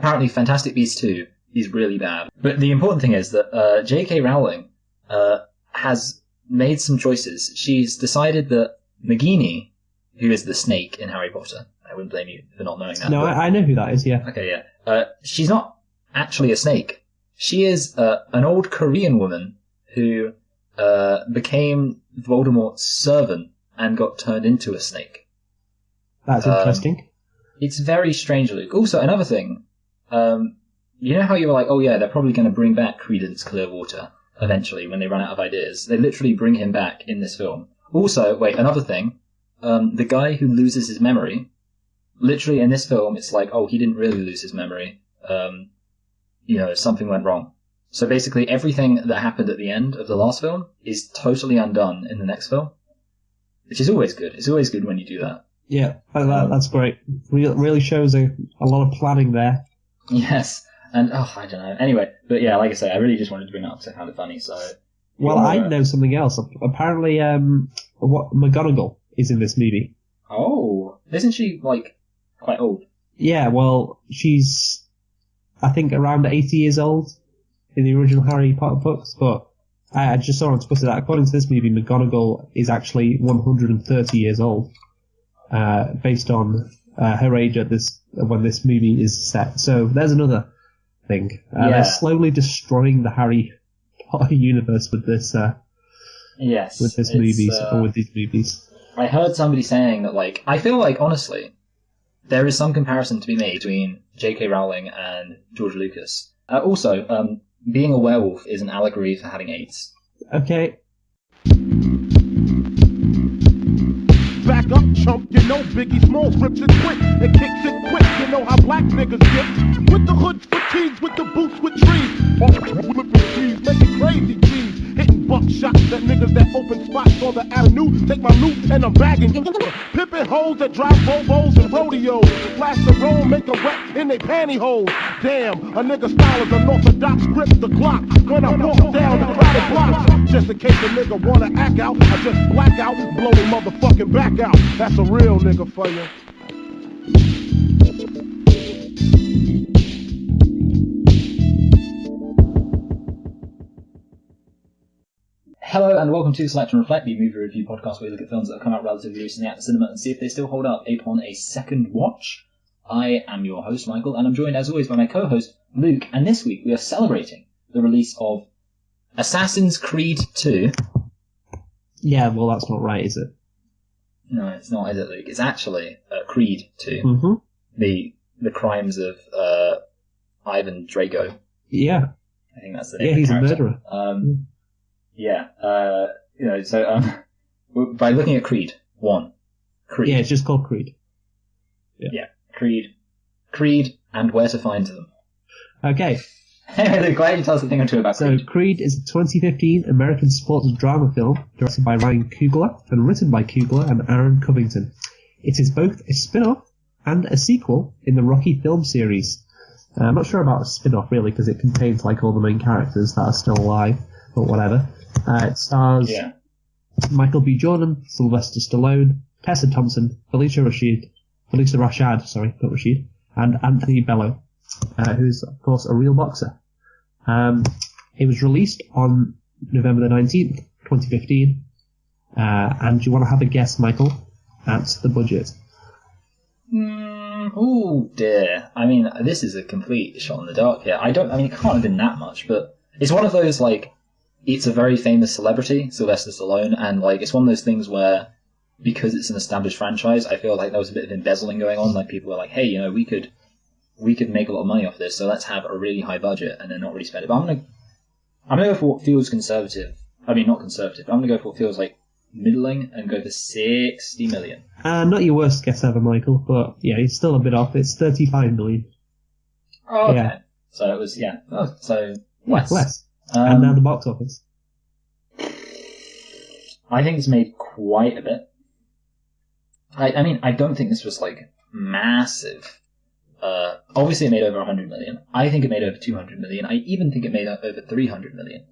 apparently Fantastic Beasts 2 is really bad. But the important thing is that J.K. Rowling has made some choices. She's decided that Nagini, who is the snake in Harry Potter, I wouldn't blame you for not knowing that. No, I know who that is, yeah. Okay, yeah. She's not actually a snake. She is an old Korean woman who became Voldemort's servant and got turned into a snake. That's interesting. It's very strange, Luke. Also, another thing, you know how you were like, oh yeah, they're probably going to bring back Credence Clearwater eventually when they run out of ideas. They literally bring him back in this film. Also, wait, another thing, the guy who loses his memory, literally in this film, it's like, oh, he didn't really lose his memory. Something went wrong. So basically everything that happened at the end of the last film is totally undone in the next film, which is always good. It's always good when you do that. Yeah, that's great. Really shows a lot of planning there. Yes, and I don't know. Anyway, but yeah, like I say, I really just wanted to bring that up because I found it funny. So, well, I know something else. Apparently, McGonagall is in this movie. Oh, isn't she like quite old? Yeah, well, she's I think around 80 years old in the original Harry Potter books, but I just saw on Twitter that according to this movie, McGonagall is actually 130 years old. Based on her age when this movie is set. So there's another thing. They're slowly destroying the Harry Potter universe with this. With these movies. I heard somebody saying that, like, I feel like honestly, there is some comparison to be made between J.K. Rowling and George Lucas. Also, being a werewolf is an allegory for having AIDS. Okay. Back up, chump, you know Biggie Smalls rips it quick and kicks it quick. You know how black niggas get with the hoods for tees, with the boots with trees. Flipping trees, making crazy G's. Hitting buckshots at niggas that open spots on the avenue. Take my loot and I'm bagging. Pimping hoes that drive Volvos and rodeos. Flash the roll, make a wet in they pantyhose. Damn, a nigga style is unorthodox, grip the Glock. When I walk down the crowded block, just in case a nigga wanna act out, I just black out, blow the motherfucking back out. That's a real nigga for you. Hello and welcome to Select and Reflect, the movie review podcast where we look at films that have come out relatively recently at the cinema and see if they still hold up upon a second watch. I am your host, Michael, and I'm joined as always by my co-host, Luke, and this week we are celebrating the release of Assassin's Creed 2. Yeah, well that's not right, is it? No, it's not, is it, Luke? It's actually Creed 2. Mm-hmm. The crimes of Ivan Drago. Yeah. I think that's the name Yeah, of the he's character. A murderer. By looking at Creed 1. Creed. Yeah, it's just called Creed. Yeah, Creed, and where to find them. Okay. Anyway, Luke, why don't you tell us a thing or two about Creed? So, Creed is a 2015 American sports drama film directed by Ryan Coogler and written by Coogler and Aaron Covington. It is both a spin-off and a sequel in the Rocky film series. I'm not sure about a spin-off, really, because it contains like all the main characters that are still alive, but whatever. It stars Michael B. Jordan, Sylvester Stallone, Tessa Thompson, Felicia Rashad, and Anthony Bello, who's, of course, a real boxer. It was released on November the 19th, 2015. And do you want to have a guess, Michael, at the budget? Oh dear. I mean, this is a complete shot in the dark here. it can't have been that much, but it's one of those, like, it's a very famous celebrity, Sylvester Stallone, and, like, it's one of those things where, because it's an established franchise, I feel like there was a bit of embezzling going on. Like, people were like, hey, we could make a lot of money off this, so let's have a really high budget and then not really spend it. But I'm gonna go for what feels conservative. I mean, not conservative. I'm gonna go for what feels like middling and go for 60 million. Not your worst guess ever, Michael, but yeah, it's still a bit off. It's 35 million. Oh, okay. Yeah. So it was, less. And now the box office. I think it's made quite a bit. I don't think this was, like, massive. Obviously it made over 100 million. I think it made over 200 million. I even think it made over 300 million.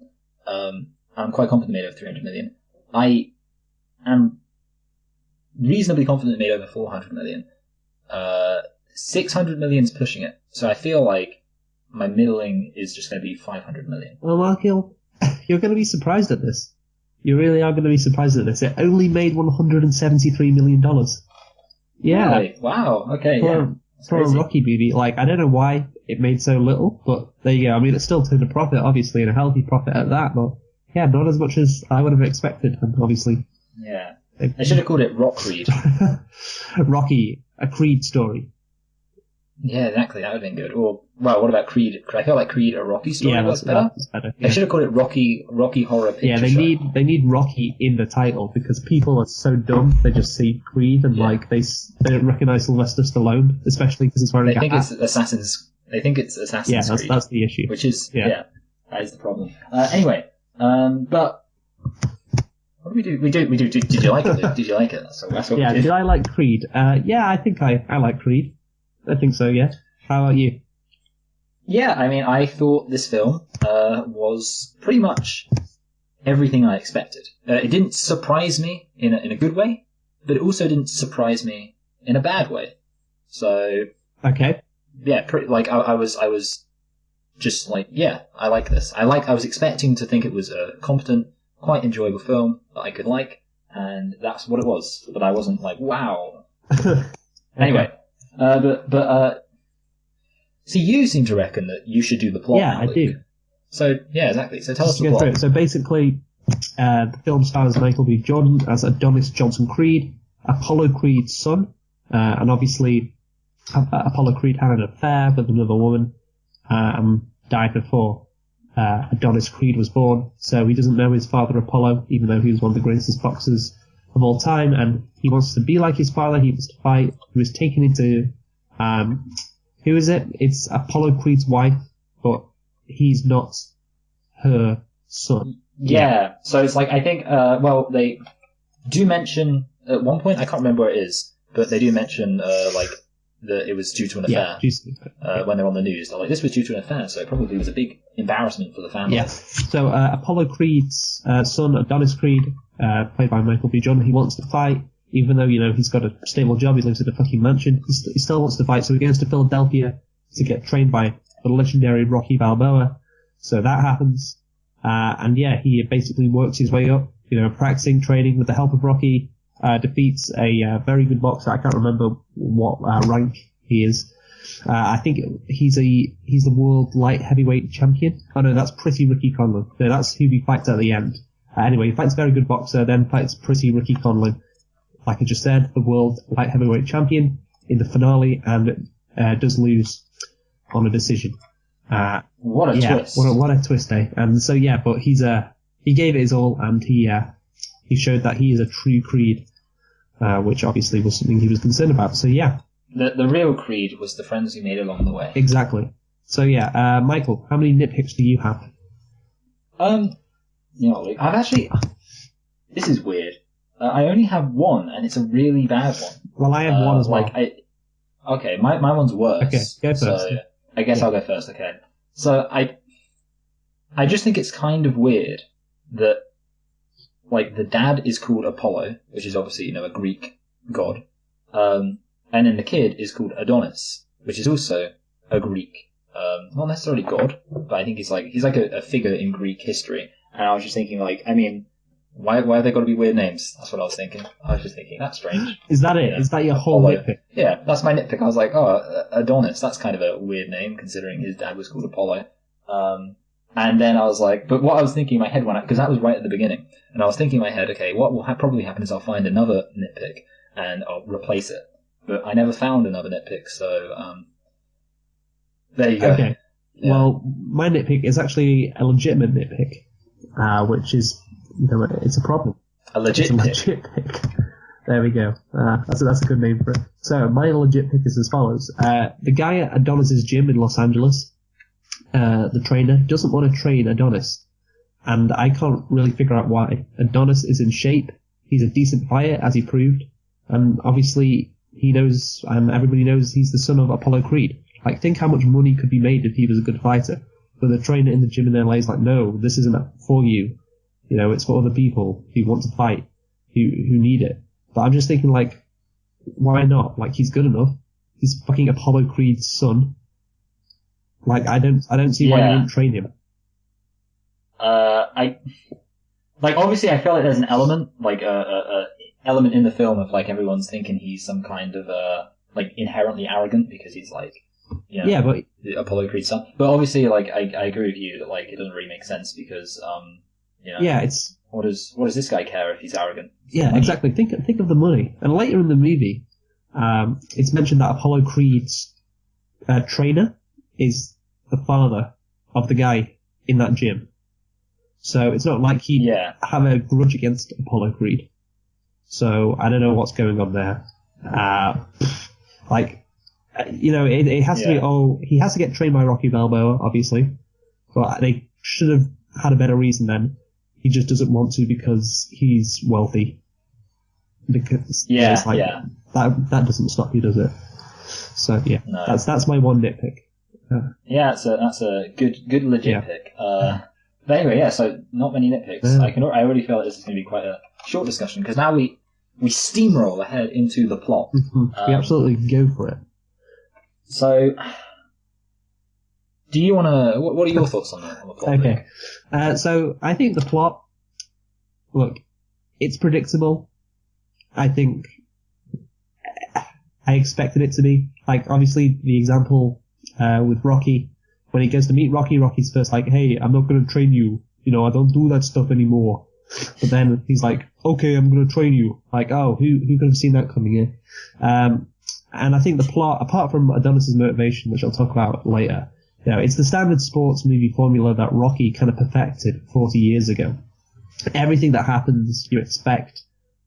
I'm quite confident it made over 300 million. I am reasonably confident it made over 400 million. 600 million's pushing it. So I feel like my middling is just going to be 500 million. Well, Mark Hill, you're going to be surprised at this. You really are going to be surprised at this. It only made $173 million. Yeah. Really? Wow. Okay. For a Rocky movie, like, I don't know why it made so little, but there you go. I mean, it still turned a profit, obviously, and a healthy profit at that, but yeah, not as much as I would have expected, and obviously. Yeah. They should have called it Rock Creed. Rocky, a Creed story. Yeah, exactly. That would have been good. Or, well, what about Creed? I feel like Creed, a Rocky story was better. That's better. They should have called it Rocky Horror Picture Yeah, they need Rocky in the title because people are so dumb. They just see Creed and like they don't recognize Sylvester Stallone, especially because it's wearing. They think it's Assassin's. They think it's Assassin's Creed. Yeah, that's the issue. Which is that is the problem. Anyway, but what do we do? Did you like it? Did you like it? That's what we did. Did I like Creed? Yeah, I think I like Creed. I think so, yeah. How about you? Yeah, I mean, I thought this film was pretty much everything I expected. It didn't surprise me in a good way, but it also didn't surprise me in a bad way. So, okay, yeah, I was just like, yeah, I like this. I was expecting to think it was a competent, quite enjoyable film that I could like, and that's what it was. But I wasn't like, wow. Anyway. See, you seem to reckon that you should do the plot. Yeah, I do. So, yeah, exactly. So tell us the plot. So basically, the film stars Michael B. Jordan as Adonis Johnson Creed, Apollo Creed's son, and obviously Apollo Creed had an affair with another woman and died before Adonis Creed was born. So he doesn't know his father Apollo, even though he was one of the greatest boxers of all time, and he wants to be like his father. He wants to fight. He was taken into who is it? It's Apollo Creed's wife, but he's not her son. Yeah. So it's like, I think they do mention at one point, I can't remember where it is, but they do mention that it was due to an affair. When they're on the news, they're like, this was due to an affair, so it probably was a big embarrassment for the family. Yeah. So Apollo Creed's son, Adonis Creed, played by Michael B. Jordan, he wants to fight, even though, he's got a stable job, he lives in a fucking mansion, he still wants to fight, so he goes to Philadelphia to get trained by the legendary Rocky Balboa. So that happens, and yeah, he basically works his way up, practicing, training with the help of Rocky, defeats a very good boxer, I can't remember what rank he is. I think he's the world light heavyweight champion. Oh no, that's Pretty Ricky Conlan. No, that's who he fights at the end. Anyway, he fights a very good boxer, then fights Pretty Ricky Conlan. Like I just said, the world light heavyweight champion in the finale, and does lose on a decision. What a twist! What a twist, eh? And so yeah, but he gave it his all, and he showed that he is a true Creed, which obviously was something he was concerned about. So yeah. The real Creed was the friends he made along the way. Exactly. So yeah, Michael, how many nitpicks do you have? Luke, I've actually... This is weird. I only have one, and it's a really bad one. Well, I have one as well. Okay, my one's worse. Okay, go first. So I guess I'll go first, okay. So I just think it's kind of weird that, the dad is called Apollo, which is obviously, a Greek god. And then the kid is called Adonis, which is also a Greek, not necessarily god, but I think he's like a figure in Greek history. And I was just thinking, why have they got to be weird names? That's what I was thinking. I was just thinking, that's strange. Is that it? Is that your whole nitpick? Yeah, that's my nitpick. I was like, Adonis, that's kind of a weird name, considering his dad was called Apollo. And then I was like, but what I was thinking in my head because that was right at the beginning, and I was thinking in my head, okay, what will probably happen is I'll find another nitpick, and I'll replace it. But I never found another nitpick, so there you go. Okay. Yeah. Well, my nitpick is actually a legitimate nitpick, which is, it's a problem. A legit pick. There we go. That's a good name for it. So my legit pick is as follows. The guy at Adonis's gym in Los Angeles, the trainer, doesn't want to train Adonis. And I can't really figure out why. Adonis is in shape. He's a decent fighter, as he proved. And obviously, he knows, and everybody knows, he's the son of Apollo Creed. Think how much money could be made if he was a good fighter. But the trainer in the gym in LA is like, no, this isn't for you. It's for other people who want to fight, who need it. But I'm just thinking, why not? He's good enough. He's fucking Apollo Creed's son. Like, I don't see why you wouldn't train him. Obviously, I feel like there's an element, like a element in the film of like everyone's thinking he's some kind of like inherently arrogant because he's like, you know, Yeah, but the Apollo Creed's son. But obviously, like I agree with you that like it doesn't really make sense because you know, yeah, it's what does this guy care if he's arrogant? yeah, exactly. Think of the money. And later in the movie, it's mentioned that Apollo Creed's trainer is the father of the guy in that gym. So it's not like he'd have a grudge against Apollo Creed. So I don't know what's going on there. You know, it has to be, he has to get trained by Rocky Balboa, obviously. But they should have had a better reason then. He just doesn't want to because he's wealthy. Because that doesn't stop you, does it? So yeah, no. that's my one nitpick. That's a good legit pick. But anyway, so not many nitpicks. Yeah. I already feel like this is going to be quite a short discussion because now we steamroll ahead into the plot. We absolutely go for it. So, do you want to? What are your thoughts on the plot? Okay, so I think the plot. Look, it's predictable. I think I expected it to be. Like, obviously, the example with Rocky. When he goes to meet Rocky, Rocky's first like, hey, I'm not going to train you. You know, I don't do that stuff anymore. But then he's like, okay, I'm going to train you. Like, oh, who could have seen that coming in? And I think the plot, apart from Adonis's motivation, which I'll talk about later, you know, it's the standard sports movie formula that Rocky kind of perfected 40 years ago. Everything that happens, you expect.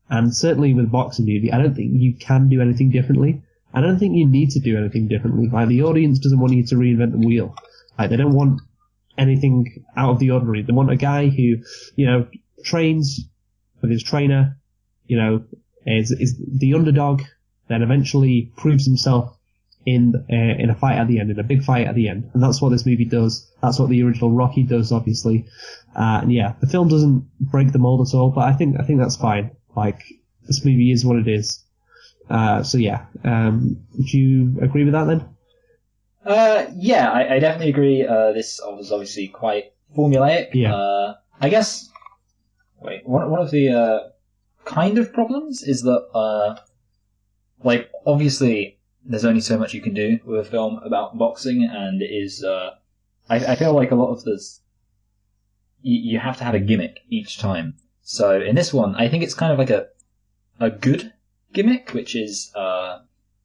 And certainly with a boxing movie, I don't think you can do anything differently. I don't think you need to do anything differently. Like, the audience doesn't want you to reinvent the wheel. Like, they don't want anything out of the ordinary. They want a guy who, you know, trains with his trainer, you know, is the underdog, then eventually proves himself in a fight at the end, in a big fight at the end. And that's what this movie does. That's what the original Rocky does, obviously. And yeah, the film doesn't break the mold at all, but I think that's fine. Like, this movie is what it is. So yeah, would you agree with that then? Yeah, I definitely agree. This was obviously quite formulaic. Yeah. I guess. Wait, one of the kind of problems is that, like, obviously, there's only so much you can do with a film about boxing, and it is. I feel like a lot of this, you have to have a gimmick each time. So in this one, I think it's kind of like a good gimmick, which is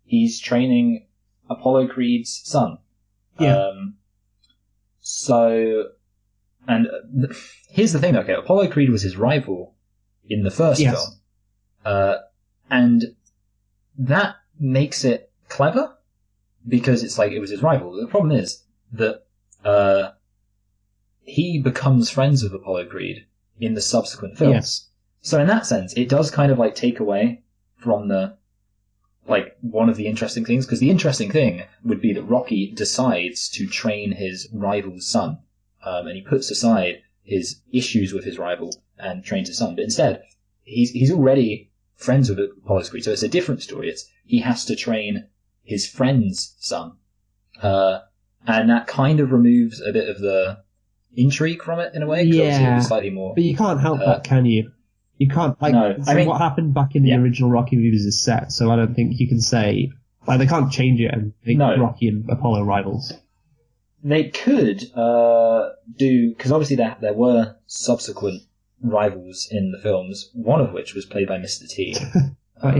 he's training Apollo Creed's son. Yeah. Here's the thing, okay, Apollo Creed was his rival in the first film. And that makes it clever, because it's like it was his rival. The problem is that he becomes friends with Apollo Creed in the subsequent films. Yes. So in that sense, it does kind of like take away from the, like, one of the interesting things, because the interesting thing would be that Rocky decides to train his rival's son, and he puts aside his issues with his rival and trains his son. But instead, he's already friends with Apollo Creed, so it's a different story. It's he has to train his friend's son, and that kind of removes a bit of the intrigue from it in a way. Yeah, it was slightly more. But you can't help that, can you? You can't, like, no, so what happened back in the original Rocky movies is set, so I don't think you can say, like, they can't change it and make Rocky and Apollo rivals. They could do, because obviously there were subsequent rivals in the films, one of which was played by Mr. T.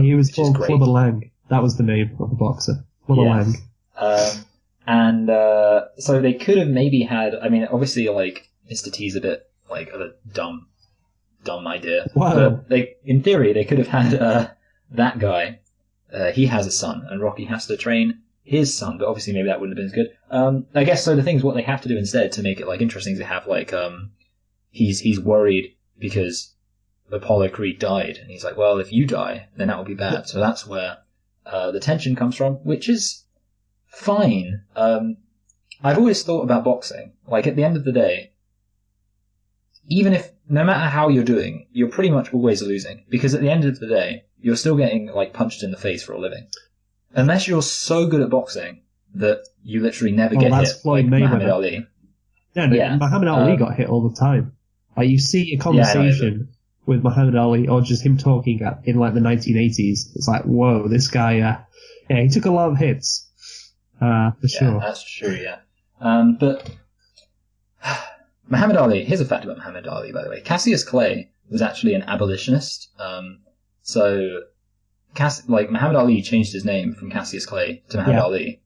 He was called Clubber Lang. That was the name of the boxer. Clubber Lang. So they could have maybe had, I mean, obviously, like, Mr. T's a bit, like, of a dumb idea. Wow. But in theory, they could have had that guy. He has a son, and Rocky has to train his son, but obviously maybe that wouldn't have been as good. I guess so the thing is what they have to do instead to make it, like, interesting is they have, like, he's worried because Apollo Creed died, and he's like, well, if you die, then that will be bad. So that's where the tension comes from, which is fine. I've always thought about boxing, like, at the end of the day, even if, no matter how you're doing, you're pretty much always losing. Because at the end of the day, you're still getting, like, punched in the face for a living. unless you're so good at boxing that you literally never get that's hit, Floyd like Mayweather. Muhammad Ali. Yeah, Muhammad Ali got hit all the time. Like, you see a conversation with Muhammad Ali, or just him talking in like the 1980s. It's like, whoa, this guy, he took a lot of hits, for sure. Yeah, that's true, yeah. But Muhammad Ali, here's a fact about Muhammad Ali, by the way. Cassius Clay was actually an abolitionist. So Muhammad Ali changed his name from Cassius Clay to Muhammad Ali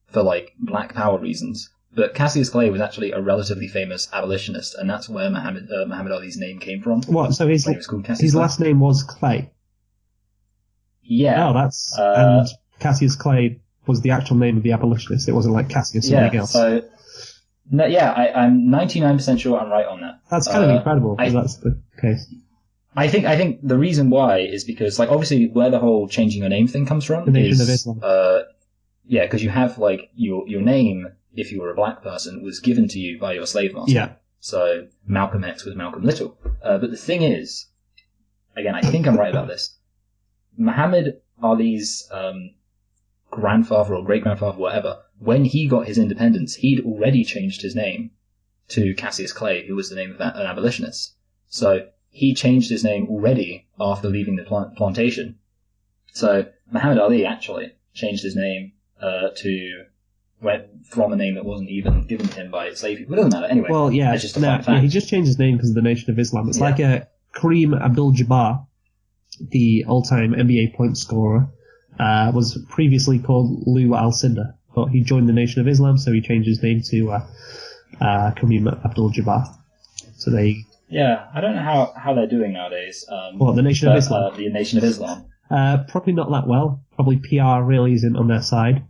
for like black power reasons. But Cassius Clay was actually a relatively famous abolitionist, and that's where Muhammad Ali's name came from. What? So his Clay. last name was Clay? Yeah. Oh, that's... and Cassius Clay was the actual name of the abolitionist. It wasn't like Cassius something else. So, I'm 99% sure I'm right on that. That's kind of incredible, if that's the case. I think the reason why is because, like, obviously where the whole changing your name thing comes from the Nation of Islam. Because you have, like, your name, if you were a black person, was given to you by your slave master. Yeah. So Malcolm X was Malcolm Little. But the thing is, again, I think I'm right about this. Muhammad Ali's grandfather or great-grandfather, whatever, when he got his independence, he'd already changed his name to Cassius Clay, who was the name of an abolitionist. So he changed his name already after leaving the plantation. So Muhammad Ali actually changed his name from a name that wasn't even given to him by slave people. It doesn't matter. Anyway, well, yeah, that's just a fun fact. He just changed his name because of the Nation of Islam. It's like Kareem Abdul-Jabbar, the all-time NBA point scorer, was previously called Lou Alcindor, but he joined the Nation of Islam, so he changed his name to Kareem Abdul-Jabbar. So I don't know how they're doing nowadays. The Nation of Islam? The Nation of Islam. Probably not that well. Probably PR really isn't on their side.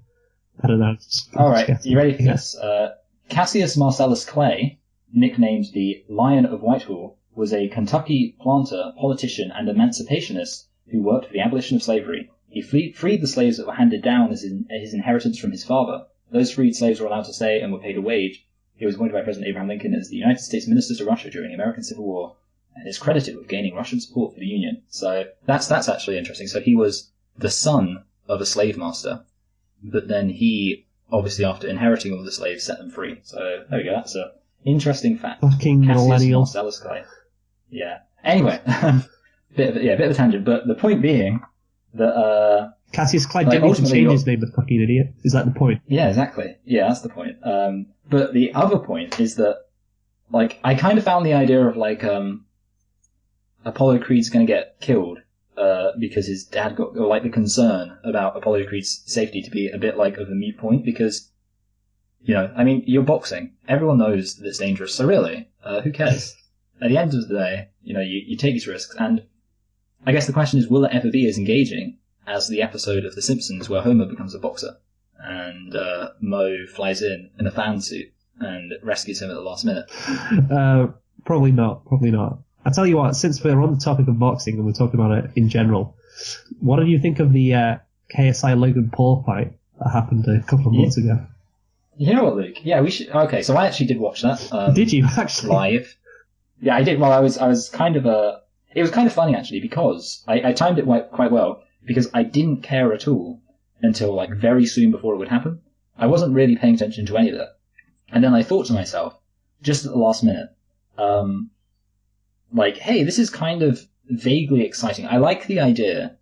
I don't know. All right, you ready for this? Cassius Marcellus Clay, nicknamed the Lion of Whitehall, was a Kentucky planter, politician, and emancipationist who worked for the abolition of slavery. He freed the slaves that were handed down as his inheritance from his father. Those freed slaves were allowed to stay and were paid a wage. He was appointed by President Abraham Lincoln as the United States Minister to Russia during the American Civil War, and is credited with gaining Russian support for the Union. So that's actually interesting. So he was the son of a slave master, but then he, obviously after inheriting all the slaves, set them free. So there we go. That's an interesting fact. Fucking millennial. Marcellus Clay. Yeah. Anyway, bit of a tangent, but the point being that Cassius Clay didn't even change his name, the fucking idiot. Is that the point? Yeah, exactly. Yeah, that's the point. But the other point is that, like, I kind of found the idea of, like, Apollo Creed's going to get killed because his dad got, or like the concern about Apollo Creed's safety to be a bit like of a moot point because, you know, I mean, you're boxing. Everyone knows that it's dangerous, so really, who cares? At the end of the day, you know, you take these risks, and I guess the question is, will it ever be as engaging as the episode of The Simpsons where Homer becomes a boxer and Moe flies in a fan suit and rescues him at the last minute? Probably not. I tell you what, since we're on the topic of boxing and we're talking about it in general, what did you think of the KSI Logan Paul fight that happened a couple of months ago? You know what, Luke? Yeah, we should. Okay, so I actually did watch that. Did you actually? Live? Yeah, I did. Well, I was kind of it was kind of funny actually because I timed it quite well because I didn't care at all until like very soon before it would happen. I wasn't really paying attention to any of it, and then I thought to myself, just at the last minute, like, hey, this is kind of vaguely exciting. I like the idea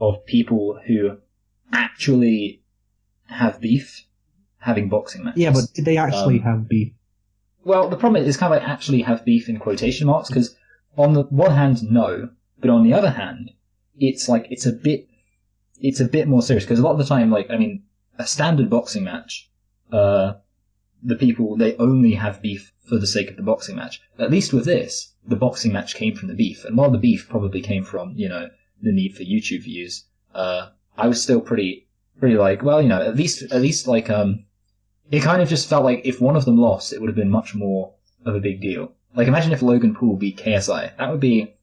of people who actually have beef having boxing matches. Yeah, but did they actually have beef? Well, the problem is kind of like actually have beef in quotation marks, because on the one hand, no, but on the other hand, it's like, it's a bit more serious, because a lot of the time, like, I mean, a standard boxing match, the people, they only have beef for the sake of the boxing match. At least with this, the boxing match came from the beef, and while the beef probably came from, you know, the need for YouTube views, I was still pretty like, well, you know, at least like, it kind of just felt like if one of them lost, it would have been much more of a big deal. Like, imagine if Logan Paul beat KSI. That would be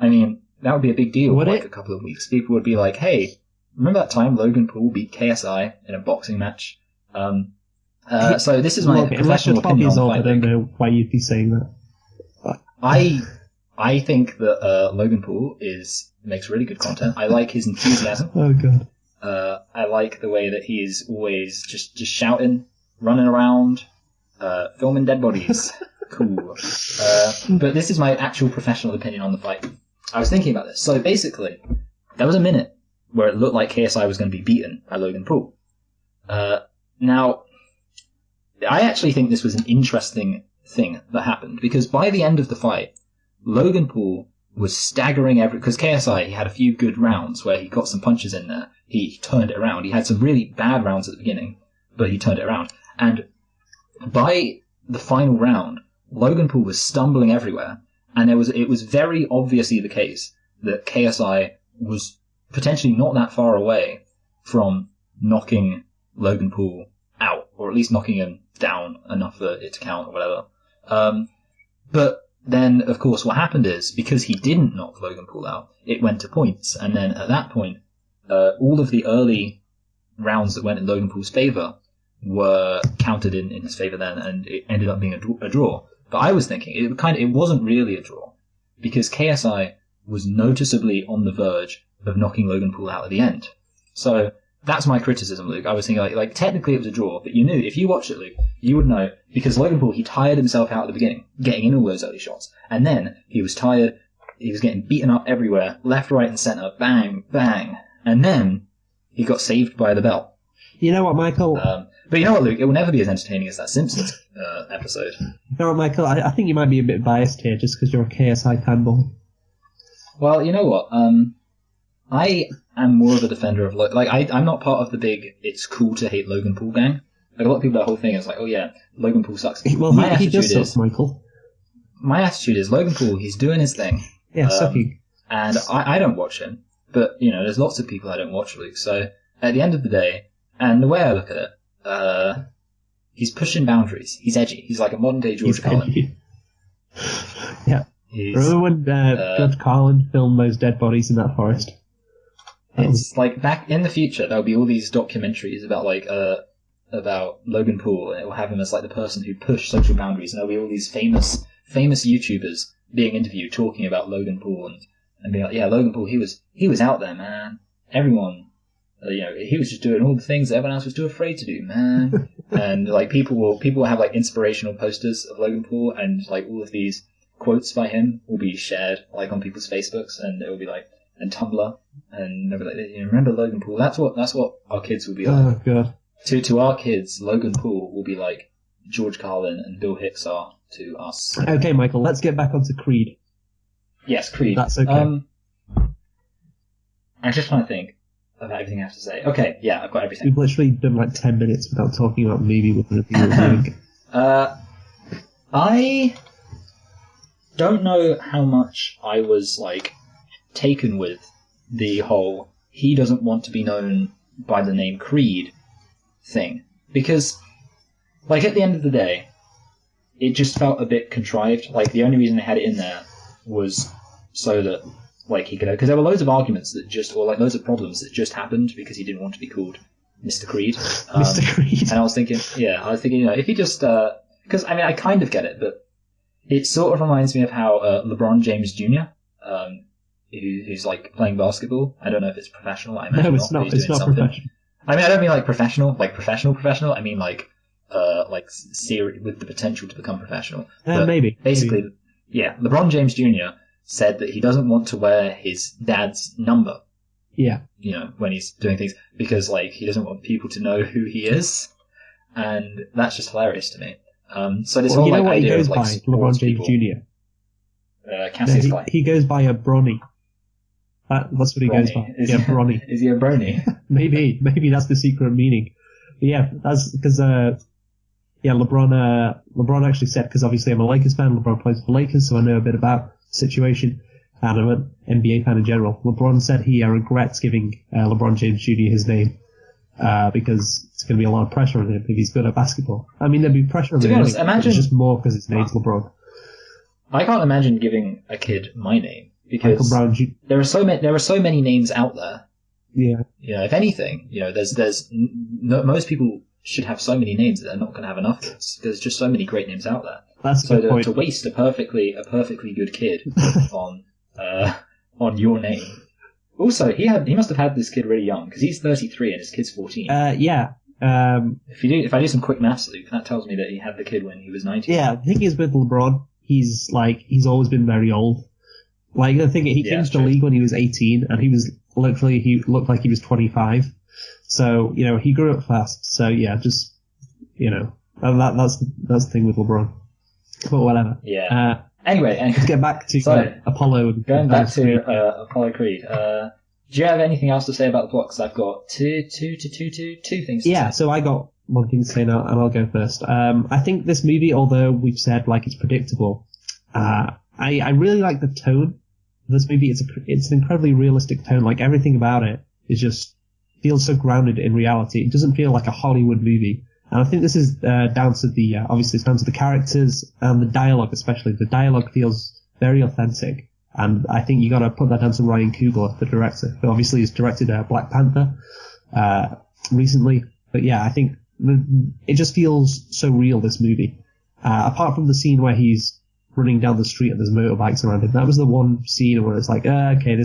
a big deal for like a couple of weeks. People would be like, hey, remember that time Logan Paul beat KSI in a boxing match? So this is my professional opinion on I don't know why you'd be saying that. I think that Logan Paul makes really good content. I like his enthusiasm. Oh god. I like the way that he is always just shouting, running around, filming dead bodies. Cool. But this is my actual professional opinion on the fight. I was thinking about this. So basically, there was a minute where it looked like KSI was going to be beaten by Logan Paul. Now, I actually think this was an interesting thing that happened, because by the end of the fight, Logan Paul was staggering because KSI, he had a few good rounds where he got some punches in there. He turned it around. He had some really bad rounds at the beginning, but he turned it around. And by the final round, Logan Paul was stumbling everywhere, and it was very obviously the case that KSI was potentially not that far away from knocking Logan Paul out, or at least knocking him down enough for it to count or whatever. But then, of course, what happened is, because he didn't knock Logan Paul out, it went to points, and then at that point, all of the early rounds that went in Logan Paul's favour were counted in his favour then, and it ended up being a draw. But I was thinking, it wasn't really a draw, because KSI was noticeably on the verge of knocking Logan Paul out at the end. So that's my criticism, Luke. I was thinking, like technically it was a draw, but you knew, if you watched it, Luke, you would know, because Logan Paul, he tired himself out at the beginning, getting in all those early shots. And then he was tired, he was getting beaten up everywhere, left, right, and centre, bang, bang. And then he got saved by the bell. You know what, Michael? But you know what, Luke? It will never be as entertaining as that Simpsons episode. You know what, Michael? I think you might be a bit biased here just because you're a KSI fanboy. Well, you know what? I am more of a defender of... I'm not part of the big it's cool to hate Logan Paul gang. Like, a lot of people, that whole thing is like, oh yeah, Logan Paul sucks. Well, he does suck, Michael. My attitude is, Logan Paul, he's doing his thing. Yeah, sucking. And I don't watch him. But, you know, there's lots of people I don't watch, Luke. So, at the end of the day, and the way I look at it, he's pushing boundaries. He's edgy. He's like a modern-day George Carlin. Yeah. Remember when George Carlin filmed those dead bodies in that forest? It's like, back in the future, there'll be all these documentaries about, about Logan Paul, and it will have him as, the person who pushed social boundaries, and there'll be all these famous YouTubers being interviewed talking about Logan Paul, and being like, yeah, Logan Paul, he was out there, man. Everyone, he was just doing all the things that everyone else was too afraid to do, man. And, people will have, inspirational posters of Logan Paul, and, all of these quotes by him will be shared, on people's Facebooks, and it will be, and Tumblr, and they'll be like, remember Logan Paul? That's what our kids will be like. Oh, God. To our kids, Logan Paul will be like George Carlin and Bill Hicks are to us. Okay, Michael, let's get back onto Creed. Yes, Creed. That's okay. I just want to think about everything I have to say. Okay, yeah, I've got everything. We've literally done 10 minutes without talking about the movie we're going to be reviewing. I don't know how much I was taken with the whole he doesn't want to be known by the name Creed thing, because at the end of the day it just felt a bit contrived. The only reason they had it in there was so that he could, because there were loads of arguments that just, or loads of problems that just happened because he didn't want to be called Mr. Creed. Mr. Creed. And I was thinking if he just because I kind of get it, but it sort of reminds me of how LeBron James Jr. Who's playing basketball. I don't know if it's professional. I imagine no, it's not. It's not professional. I don't mean professional, professional. I mean with the potential to become professional. Maybe. Basically, yeah. LeBron James Jr. said that he doesn't want to wear his dad's number. Yeah. When he's doing things, because he doesn't want people to know who he is, and that's just hilarious to me. So this whole what idea he goes of by LeBron James Jr. Cassius Clay. He goes by a Bronny. That's what he goes by. Is Bronny. Is he a brony? Maybe that's the secret meaning. But yeah, that's because LeBron actually said, because obviously I'm a Lakers fan. LeBron plays for the Lakers, so I know a bit about the situation, and I'm an NBA fan in general. LeBron said he regrets giving LeBron James Jr. his name because it's going to be a lot of pressure on him if he's good at basketball. I mean, there'd be pressure on him. Honest, imagine, it's just more because his name's LeBron. I can't imagine giving a kid my name, because there are so many names out there. Yeah. If anything, most people should have so many names that they're not going to have enough of. There's just so many great names out there. That's a good point. To waste a perfectly good kid on your name. Also, he must have had this kid really young because he's 33 and his kid's 14. Yeah. If I do some quick maths, Luke, that tells me that he had the kid when he was 19. Yeah, the thing is with LeBron, he's always been very old. Like, the thing, he came to the league when he was 18, and he looked like he was 25. So, he grew up fast. So, yeah, just, that's the thing with LeBron. But whatever. Yeah. Anyway. Let's get back to Apollo. Going back to Apollo Creed. Do you have anything else to say about the plot? Because I've got two things to say. So I got one thing to say now, and I'll go first. I think this movie, although we've said, it's predictable, I really like the tone of this movie. It's an incredibly realistic tone. Like, everything about it feels so grounded in reality. It doesn't feel like a Hollywood movie. And I think this is down to the characters and the dialogue, especially. The dialogue feels very authentic. And I think you got to put that down to Ryan Coogler, the director, who obviously has directed Black Panther recently. But yeah, I think it just feels so real, this movie. Apart from the scene where he's running down the street and there's motorbikes around him, that was the one scene where it's like, okay,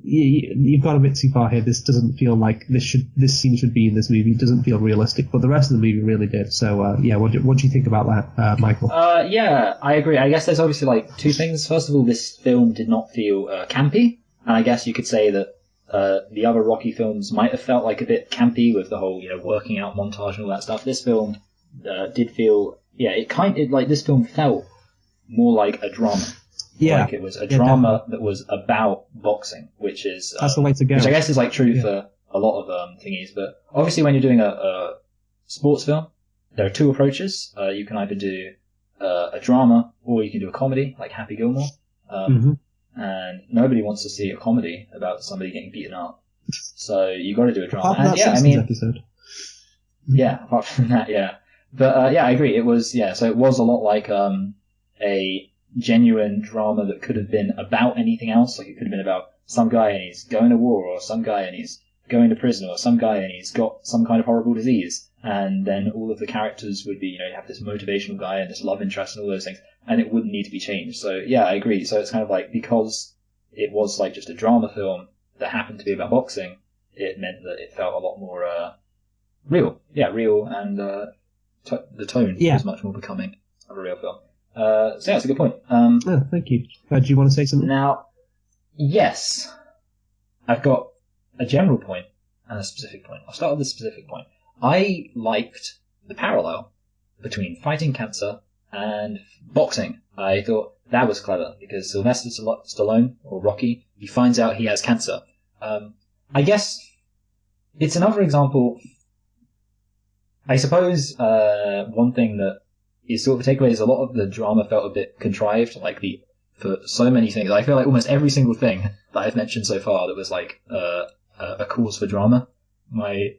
you've got a bit too far here. This doesn't feel like this scene should be in this movie. It doesn't feel realistic, but the rest of the movie really did. So yeah, what do you think about that, Michael? Yeah, I agree. I guess there's obviously two things. First of all, this film did not feel campy, and I guess you could say that the other Rocky films might have felt like a bit campy with the whole working out montage and all that stuff. This film did feel this film felt more like a drama. Yeah, like it was a drama that was about boxing, which is that's the way to go. Which I guess is true for a lot of thingies. But obviously, when you're doing a sports film, there are two approaches. You can either do a drama or you can do a comedy, like Happy Gilmore. And nobody wants to see a comedy about somebody getting beaten up, so you got to do a drama. Apart from that episode. Yeah, apart from that, yeah. But yeah, I agree. It was So it was a lot like a genuine drama that could have been about anything else. Like, it could have been about some guy and he's going to war, or some guy and he's going to prison, or some guy and he's got some kind of horrible disease. And then all of the characters would be, you have this motivational guy and this love interest and all those things, and it wouldn't need to be changed. So yeah, I agree. So it's kind of because it was just a drama film that happened to be about boxing, it meant that it felt a lot more real. Yeah, real, and the tone was much more becoming of a real film. So yeah, that's a good point. Thank you. Do you want to say something? Now, yes, I've got a general point and a specific point. I'll start with the specific point. I liked the parallel between fighting cancer and boxing. I thought that was clever because Sylvester Stallone, or Rocky, he finds out he has cancer. I guess it's another example. I suppose one thing that is sort of a takeaway is a lot of the drama felt a bit contrived, for so many things. I feel like almost every single thing that I've mentioned so far that was a cause for drama, my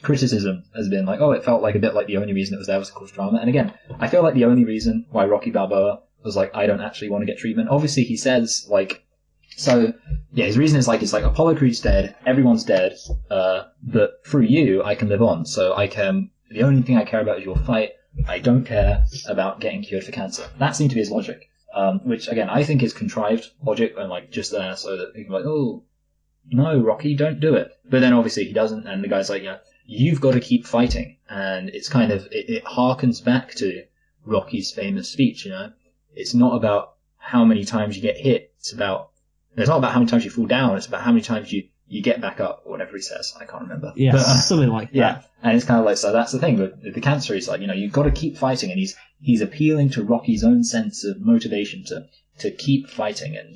criticism has been it felt like a bit like the only reason it was there was to cause drama. And again, I feel like the only reason why Rocky Balboa was I don't actually want to get treatment. Obviously, he says his reason is it's Apollo Creed's dead, everyone's dead, but through you I can live on. So the only thing I care about is your fight. I don't care about getting cured for cancer. That seemed to be his logic, which again I think is contrived logic and just there so that people are oh no, Rocky, don't do it. But then obviously he doesn't, and the guy's you've got to keep fighting, and it's kind of it harkens back to Rocky's famous speech. It's not about how many times you get hit. It's not about how many times you fall down. It's about how many times you get back up, or whatever he says. I can't remember. Yeah, but, something like that. Yeah, and it's kind of so that's the thing with the cancer. He's you've got to keep fighting, and he's appealing to Rocky's own sense of motivation to keep fighting. And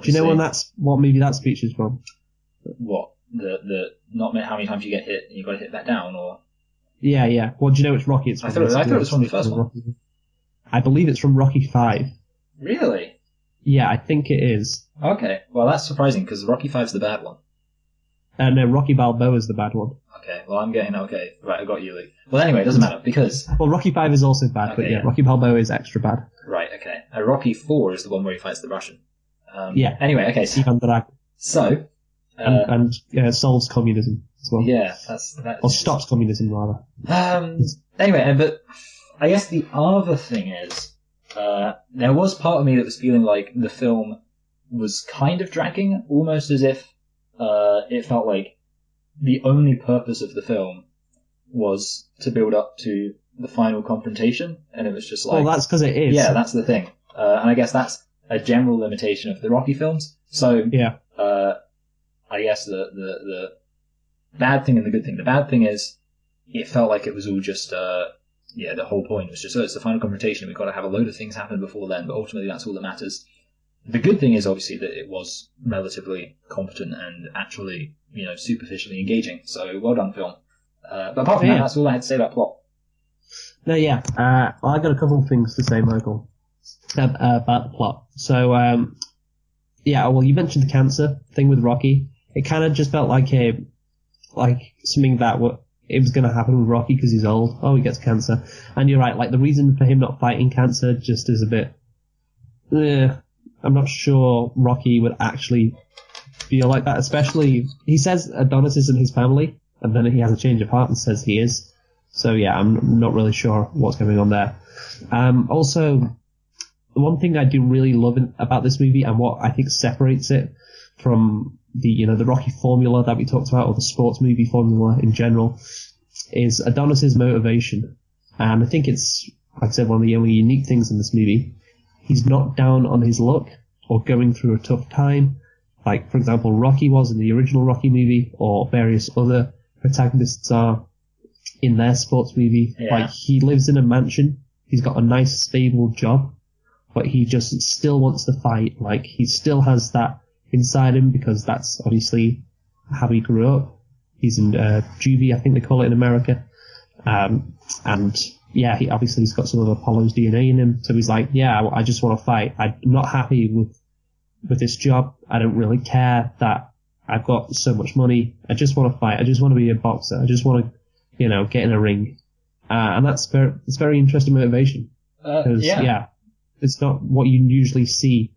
do you know what movie that speech is from? What the not how many times you get hit and you've got to hit back down, or yeah. Well, do you know which Rocky it's from? I thought it was from the first one. I believe it's from Rocky 5. Really? Yeah, I think it is. Okay, well that's surprising because Rocky 5's the bad one. No, Rocky Balboa is the bad one. Okay, well I'm getting right. I got you, Luke. Well, anyway, it doesn't matter because Rocky 5 is also bad, but yeah, Rocky Balboa is extra bad. Right. Okay. Rocky 4 is the one where he fights the Russian. Yeah. Anyway, okay. So. And solves communism as well. Yeah, or stops communism rather. Anyway, but I guess the other thing is, there was part of me that was feeling like the film was kind of dragging, almost as if it felt like the only purpose of the film was to build up to the final confrontation, and it was just like... Well, that's because it is. Yeah, that's the thing. And I guess that's a general limitation of the Rocky films. So, Yeah. I guess the bad thing and the good thing. The bad thing is, it felt like it was all just, the whole point was just, it's the final confrontation, we've got to have a load of things happen before then, but ultimately that's all that matters. The good thing is, obviously, that it was relatively competent and actually, superficially engaging. So, well done, film. But apart from that, that's all I had to say about plot. No, yeah. I got a couple of things to say, Michael, about the plot. So, well, you mentioned the cancer thing with Rocky. It kind of just felt like something that it was going to happen with Rocky because he's old. Oh, he gets cancer. And you're right, like the reason for him not fighting cancer just is a bit... I'm not sure Rocky would actually feel like that, especially... He says Adonis isn't his family, and then he has a change of heart and says he is. So yeah, I'm not really sure what's going on there. Also, the one thing I do really love about this movie, and what I think separates it from the Rocky formula that we talked about, or the sports movie formula in general, is Adonis's motivation. And I think it's, like I said, one of the only unique things in this movie. He's not down on his luck or going through a tough time, like, for example, Rocky was in the original Rocky movie, or various other protagonists are in their sports movie. Yeah. Like, he lives in a mansion, he's got a nice, stable job, but he just still wants to fight. Like, he still has that inside him, because that's obviously how he grew up. He's in juvie, I think they call it in America. And yeah, he's got some of Apollo's DNA in him. So he's like, yeah, I just want to fight. I'm not happy with this job. I don't really care that I've got so much money. I just want to fight. I just want to be a boxer. I just want to, get in a ring. And it's very interesting motivation. Yeah. It's not what you usually see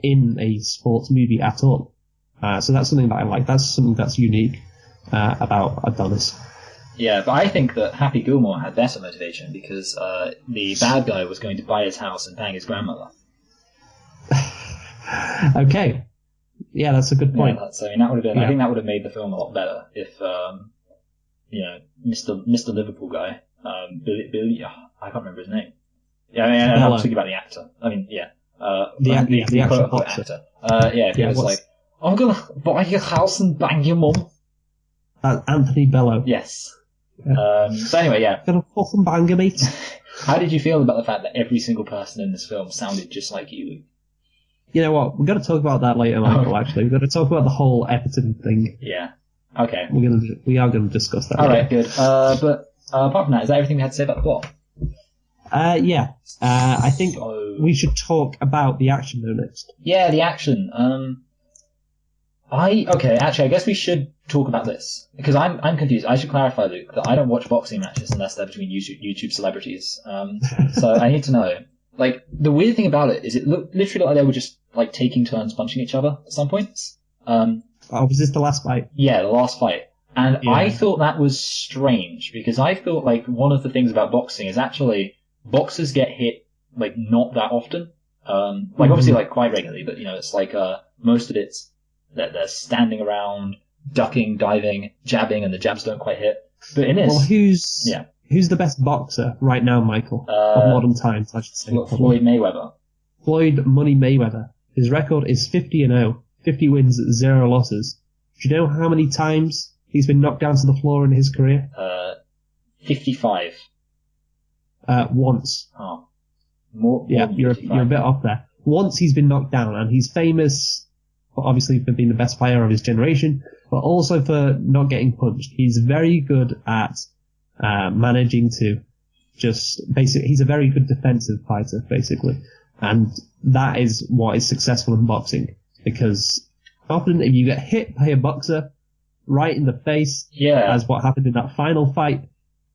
in a sports movie at all. So that's something that I like. That's something that's unique about Adonis. Yeah, but I think that Happy Gilmore had better motivation, because the bad guy was going to buy his house and bang his grandmother. Okay. Yeah, that's a good point. Yeah, that would have been. Yeah. I think that would have made the film a lot better if, Mr. Liverpool guy, Billy, I can't remember his name. Yeah, I'm thinking about the actor. I mean, yeah. The actual boxer. Actor. If he was like, I'm gonna buy your house and bang your mum. Anthony Bello. Yes. So anyway, yeah. Gonna fucking bang him, mate. How did you feel about the fact that every single person in this film sounded just like you? You know what? We're going to talk about that later, Michael, actually. We're going to talk about the whole Epperton thing. Yeah. Okay. We are going to discuss that. Alright, good. But apart from that, is that everything we had to say about the plot? Yeah. I think we should talk about the action though next. Yeah, the action. I guess we should talk about this, because I'm confused. I should clarify, Luke, that I don't watch boxing matches unless they're between YouTube celebrities. So I need to know. Like, the weird thing about it is it looked literally like they were just like taking turns punching each other at some points. Was this the last fight? Yeah, the last fight. And yeah. I thought that was strange, because I thought like one of the things about boxing is actually boxers get hit like not that often. Obviously like quite regularly, but it's like most of it's that they're standing around, ducking, diving, jabbing, and the jabs don't quite hit. But in this, who's the best boxer right now, Michael, of modern times? I should say. Floyd Mayweather. Floyd Money Mayweather. His record is 50-0, 50 wins, 0 losses. Do you know how many times he's been knocked down to the floor in his career? 55. Once. Oh. You're a bit off there. Once he's been knocked down, and he's famous, obviously, for being the best fighter of his generation, but also for not getting punched. He's very good at managing to he's a very good defensive fighter, basically. And that is what is successful in boxing, because often if you get hit by a boxer right in the face, as what happened in that final fight,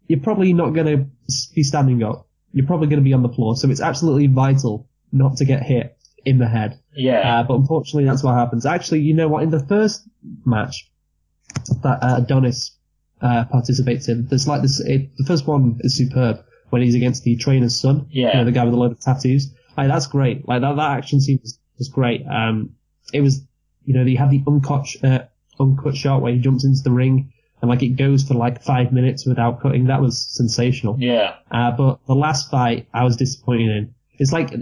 you're probably not going to be standing up. You're probably going to be on the floor. So it's absolutely vital not to get hit in the head. Yeah. But unfortunately, that's what happens. Actually, you know what? In the first match that Adonis participates in, there's like this. The first one is superb when he's against the trainer's son. Yeah. The guy with a load of tattoos. Like, that's great. Like that action scene was great. It was, you have the uncut shot where he jumps into the ring and like it goes for like 5 minutes without cutting. That was sensational. Yeah. But the last fight I was disappointed in. It's like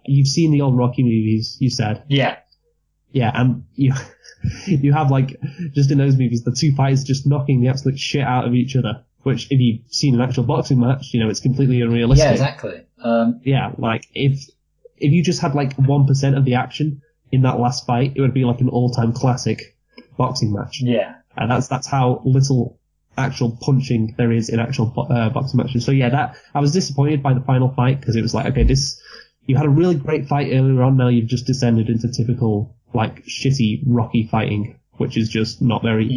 you've seen the old Rocky movies, you said. Yeah. Yeah, and you have like just in those movies the two fighters just knocking the absolute shit out of each other. Which, if you've seen an actual boxing match, it's completely unrealistic. Yeah, exactly. Yeah, like if you just had like 1% of the action in that last fight, it would be like an all-time classic boxing match. Yeah. And that's how little actual punching there is in actual boxing matches. So yeah, that I was disappointed by the final fight because it was like, okay, you had a really great fight earlier on, now you've just descended into typical like shitty Rocky fighting, which is just not very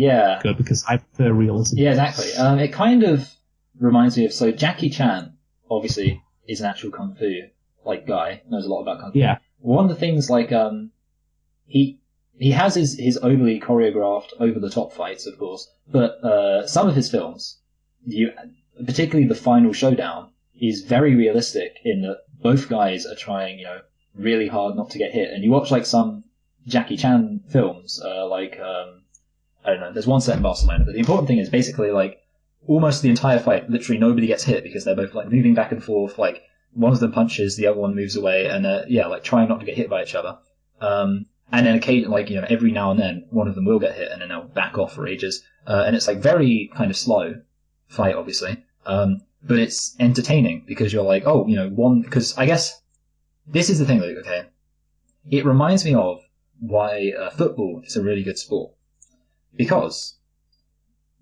good because I prefer realism. Yeah, exactly. It kind of reminds me of, so Jackie Chan obviously is an actual kung fu like guy, knows a lot about kung fu. Yeah. One of the things like he has his overly choreographed, over the top fights, of course, but some of his films, particularly the final showdown, is very realistic in that both guys are trying, really hard not to get hit. And you watch like some Jackie Chan films, I don't know, there's one set in Barcelona, but the important thing is basically like almost the entire fight, literally nobody gets hit because they're both like moving back and forth, like one of them punches, the other one moves away, and like trying not to get hit by each other. And then occasionally, every now and then one of them will get hit and then they'll back off for ages. And it's like very kind of slow fight, obviously. But it's entertaining because you're like, because I guess this is the thing, like, okay, it reminds me of why football is a really good sport. Because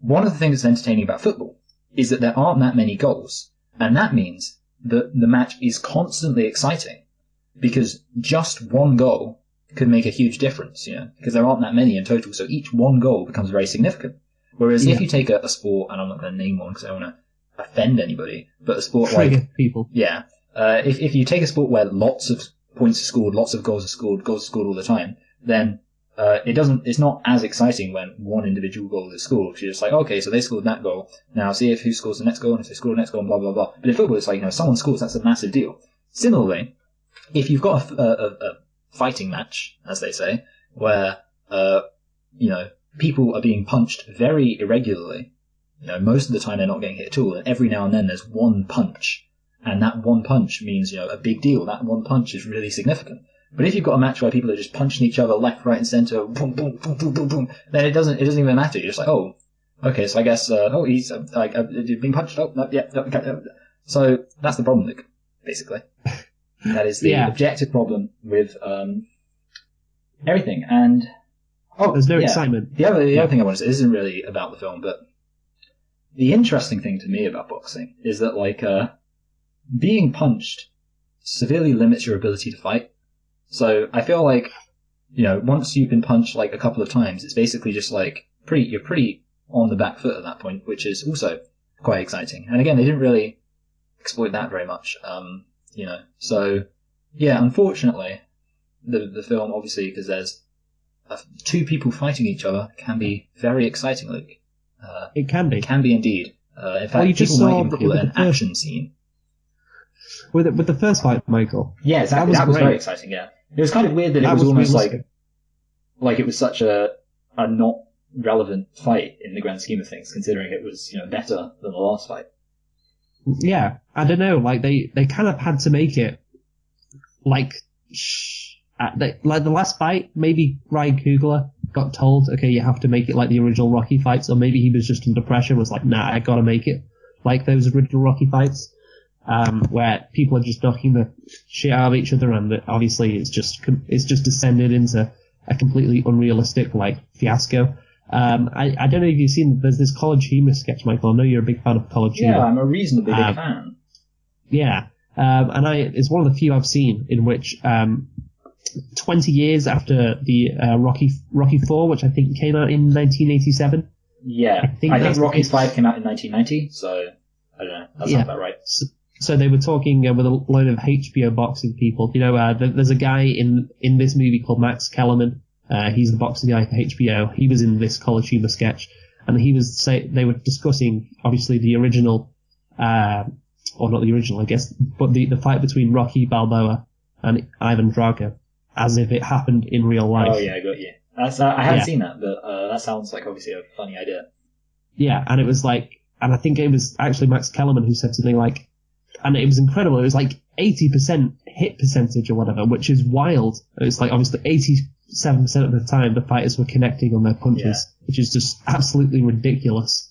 one of the things that's entertaining about football is that there aren't that many goals. And that means that the match is constantly exciting because just one goal could make a huge difference, because there aren't that many in total. So each one goal becomes very significant. Whereas if you take a sport, and I'm not going to name one because I don't want to offend anybody, but a sport like people. Yeah. If you take a sport where lots of points are scored, lots of goals are scored all the time, then it's not as exciting when one individual goal is scored. You're just like, okay, so they scored that goal. Now see who scores the next goal, and if they score the next goal, and blah, blah, blah. But in football, it's like, someone scores, that's a massive deal. Similarly, if you've got a fighting match, as they say, where, people are being punched very irregularly, most of the time they're not getting hit at all, and every now and then there's one punch, and that one punch means, a big deal. That one punch is really significant. But if you've got a match where people are just punching each other left, right, and center, boom, boom, boom, boom, boom, boom, then it doesn't even matter. You're just like, oh, okay, so I guess, he's being punched. Oh, no, yeah, no, okay. So that's the problem, Luke, basically. That is the objective problem with everything. And there's no excitement. The other thing I want to say, this isn't really about the film, but the interesting thing to me about boxing is that like being punched severely limits your ability to fight. So I feel like, once you've been punched like a couple of times, it's basically just like you're pretty on the back foot at that point, which is also quite exciting. And again, they didn't really exploit that very much, So yeah, unfortunately, the film, obviously, because there's two people fighting each other, can be very exciting, Luke. It can be. It can be indeed. In fact, people might even call it an action scene. With the first fight, Michael. Yeah, exactly. That was very exciting, yeah. It was kind of weird that it was almost like it was such a not relevant fight in the grand scheme of things, considering it was, better than the last fight. Yeah, I don't know, like they kind of had to make it like the last fight, maybe Ryan Coogler got told, okay, you have to make it like the original Rocky fights, or maybe he was just under pressure and was like, nah, I gotta make it like those original Rocky fights. Where people are just knocking the shit out of each other, and obviously it's just descended into a completely unrealistic like fiasco. I don't know if you've seen, there's this College Humor sketch, Michael. I know you're a big fan of College Humor. Yeah, I'm a reasonably big fan. Yeah, and it's one of the few I've seen in which 20 years after the Rocky 4, which I think came out in 1987. Yeah, I think Rocky 5 came out in 1990, so I don't know. That sounds about right. So they were talking with a load of HBO boxing people. There's a guy in this movie called Max Kellerman. He's the boxing guy for HBO. He was in this College Humor sketch, and they were discussing obviously the original, or not the original, I guess, but the fight between Rocky Balboa and Ivan Drago, as if it happened in real life. Oh yeah, I got you. I haven't Yeah. seen that, but that sounds like obviously a funny idea. Yeah, and it was like, and I think it was actually Max Kellerman who said something like, and it was incredible. It was like 80% hit percentage or whatever, which is wild. It's like obviously 87% of the time the fighters were connecting on their punches, which is just absolutely ridiculous.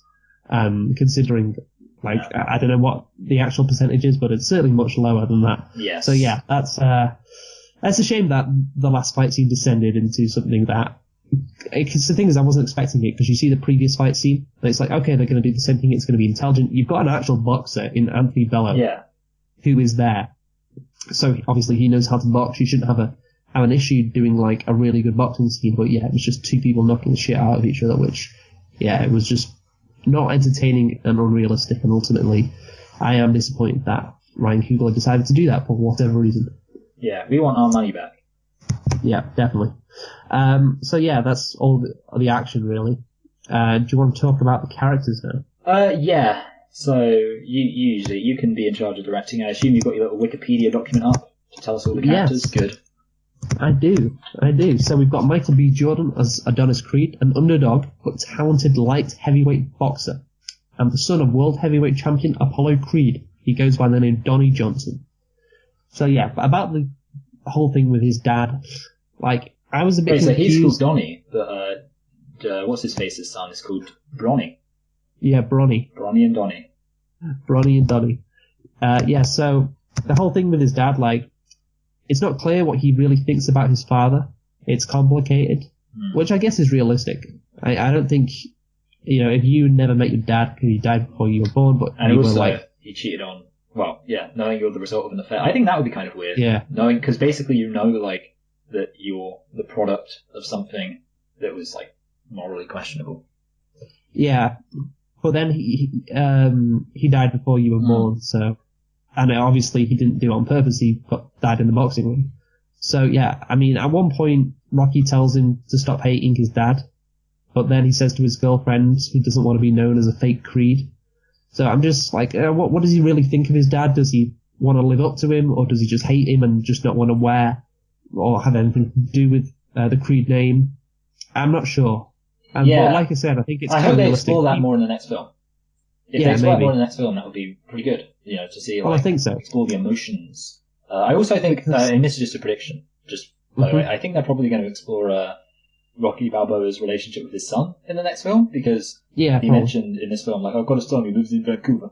Considering, like, I don't know what the actual percentage is, but it's certainly much lower than that. Yes. So yeah, that's a shame that the last fight scene descended into something that. Because the thing is, I wasn't expecting it, because you see the previous fight scene, and it's like, okay, they're going to do the same thing, it's going to be intelligent. You've got an actual boxer in Anthony Bello who is there. So obviously he knows how to box. You shouldn't have an issue doing like a really good boxing scene, but yeah, it was just two people knocking the shit out of each other, which, yeah, it was just not entertaining and unrealistic, and ultimately I am disappointed that Ryan Coogler decided to do that for whatever reason. Yeah, we want our money back. Yeah, definitely. So yeah, that's all the action really. Do you want to talk about the characters now? Yeah. So you can be in charge of directing. I assume you've got your little Wikipedia document up to tell us all the characters. Yes. Good. I do. So we've got Michael B. Jordan as Adonis Creed, an underdog but talented light heavyweight boxer, and the son of world heavyweight champion Apollo Creed. He goes by the name Donnie Johnson. So yeah, about the whole thing with his dad, like, I was a bit confused. So he's called Donnie, but what's his face's son is called Bronny. Yeah, Bronny. Bronny and Donnie. Bronny and Donnie. Yeah, so the whole thing with his dad, like, it's not clear what he really thinks about his father. It's complicated, which I guess is realistic. I don't think, if you never met your dad because he died before you were born, but and you also, were like, he cheated on, knowing you're the result of an affair. I think that would be kind of weird. Yeah. Knowing, because basically like, that you're the product of something that was, like, morally questionable. Yeah, but then he died before you were born, so, and obviously he didn't do it on purpose. He died in the boxing ring. So yeah, I mean, at one point Rocky tells him to stop hating his dad, but then he says to his girlfriend he doesn't want to be known as a fake Creed. So I'm just like, what does he really think of his dad? Does he want to live up to him, or does he just hate him and just not want to wear or have anything to do with the Creed name? I'm not sure. But like I said, I think it's I kind hope of they realistic. explore that more in the next film. If they explore that more in the next film, that would be pretty good. To see, Well, I think so. explore the emotions. I also think, and this is just a prediction, just by the way, I think they're probably going to explore Rocky Balboa's relationship with his son in the next film, because he mentioned in this film, like, I've got a son who lives in Vancouver.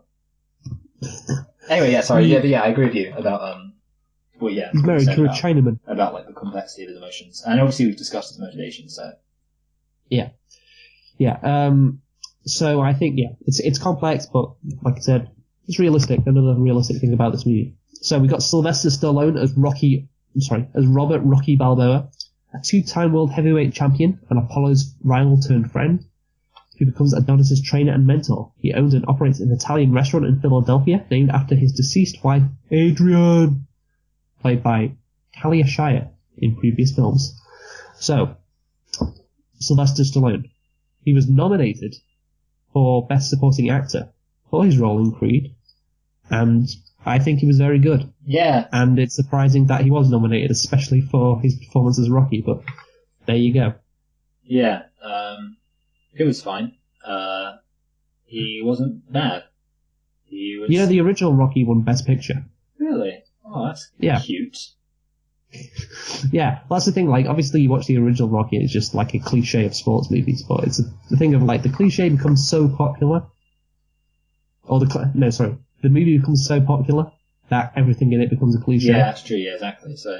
Anyway, I agree with you about, he's married to a Chinaman. About, like, the complexity of his emotions. And obviously we've discussed his motivation, so. Yeah. So I think, it's complex, but like I said, it's realistic. Another realistic thing about this movie. So we got Sylvester Stallone as Robert Rocky Balboa, a two-time world heavyweight champion and Apollo's rival turned friend, who becomes Adonis's trainer and mentor. He owns and operates an Italian restaurant in Philadelphia named after his deceased wife, Adrian, played by Talia Shire in previous films. So, Sylvester Stallone. He was nominated for Best Supporting Actor for his role in Creed, and I think he was very good. Yeah. And it's surprising that he was nominated, especially for his performance as Rocky, but there you go. Yeah, it was fine. He wasn't bad. He was... The original Rocky won Best Picture. Really? Oh, that's cute. Yeah, well, that's the thing, like, obviously you watch the original Rocky and it's just like a cliche of sports movies, but it's the thing of, like, the cliche becomes so popular, the movie becomes so popular that everything in it becomes a cliche. Yeah, that's true, yeah, exactly. So,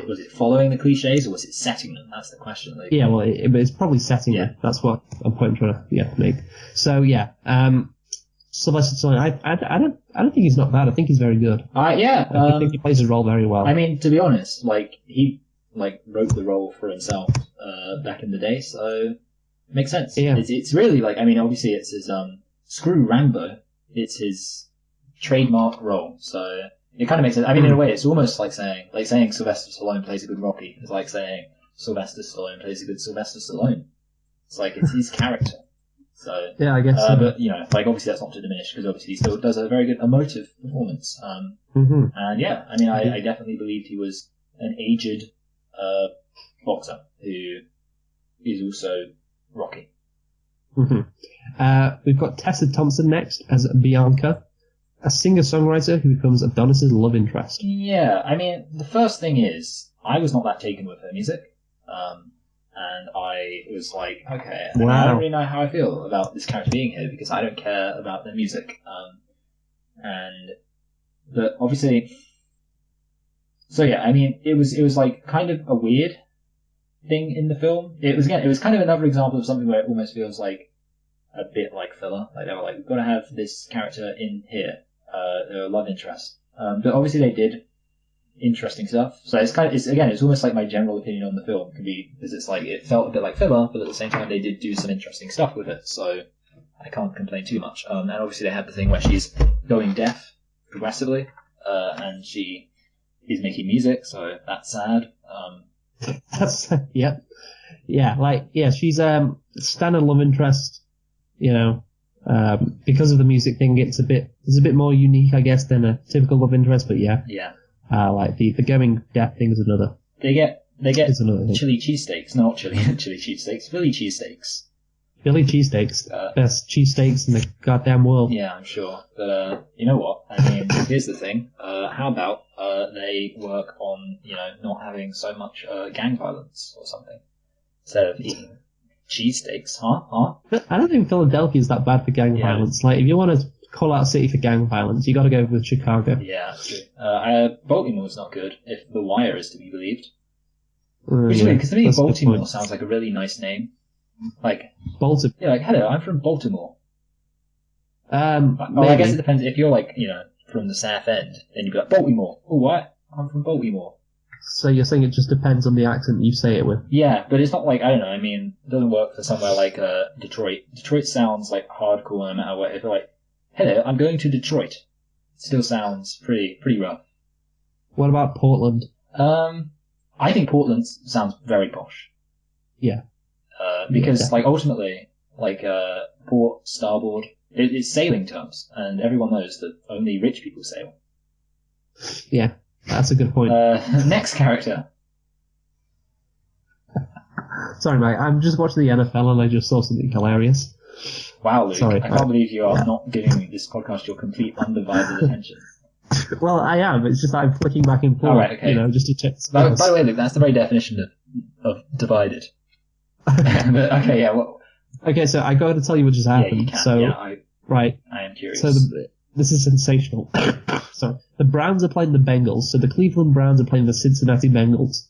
was it following the cliches, or was it setting them? That's the question. Yeah, well, it's probably setting them. That's what I'm trying to make. So, yeah, Sylvester Stallone, I don't think he's not bad. I think he's very good. I think he plays his role very well. I mean, to be honest, like, he wrote the role for himself back in the day, so it makes sense. Yeah. It's really like, I mean, obviously it's his screw Rambo. It's his trademark role, so it kind of makes sense. I mean, in a way, it's almost like saying Sylvester Stallone plays a good Rocky. It's like saying Sylvester Stallone plays a good Sylvester Stallone. It's like it's his character. So yeah, I guess. But like, obviously that's not to diminish, because obviously he still does a very good emotive performance. And yeah, I mean, I definitely believed he was an aged boxer who is also rocky. We've got Tessa Thompson next as Bianca, a singer-songwriter who becomes Adonis's love interest. Yeah, I mean, the first thing is, I was not that taken with her music. And I was like, okay, I don't really know how I feel about this character being here because I don't care about the music. But obviously, so yeah, I mean, it was like kind of a weird thing in the film. It was kind of another example of something where it almost feels like a bit like filler. Like they were like, we've got to have this character in here, their love interest. But obviously they did interesting stuff. So it's almost like my general opinion on the film could be because it's like it felt a bit like filler, but at the same time they did do some interesting stuff with it. So I can't complain too much. And obviously they had the thing where she's going deaf progressively, and she is making music, so that's sad. That's she's standard love interest. Because of the music thing, it's a bit more unique, I guess, than a typical love interest. But yeah. Like the going deaf thing is another. They get another thing. chili cheesesteaks, not chili cheesesteaks, Philly cheesesteaks. Philly cheesesteaks, best cheesesteaks in the goddamn world. Yeah, I'm sure. But you know what? I mean, here's the thing. How about they work on not having so much gang violence or something instead of eating cheesesteaks, huh? I don't think Philadelphia is that bad for gang violence. Like, if you want to call out a city for gang violence, you got to go with Chicago. Yeah, that's true. Baltimore's not good, if The Wire is to be believed. Which is weird, because to me, Baltimore sounds like a really nice name. Like, Baltimore. Yeah, like, hello, I'm from Baltimore. Well, I guess it depends. If you're like, from the South End, then you'd be like, Baltimore. Oh, what? I'm from Baltimore. So you're saying it just depends on the accent you say it with? Yeah, but it's not like, I don't know, I mean, it doesn't work for somewhere like Detroit. Detroit sounds like hardcore no matter what. If you're like, hello, I'm going to Detroit. It still sounds pretty rough. What about Portland? I think Portland sounds very posh. Yeah. Because, ultimately, port, starboard, it's sailing terms, and everyone knows that only rich people sail. Yeah, that's a good point. Next character. Sorry, mate, I'm just watching the NFL and I just saw something hilarious. Wow, Luke. Sorry, I can't believe you are not giving this podcast your complete undivided attention. Well, I am. It's just that I'm flicking back and forth, right, okay. Just to check. By the way, Luke, that's the very definition of divided. But, okay, yeah. Well, okay, so I got to tell you what just happened. Yeah, you can. So, yeah, right. I am curious. So this is sensational. Sorry. The Browns are playing the Bengals. So the Cleveland Browns are playing the Cincinnati Bengals.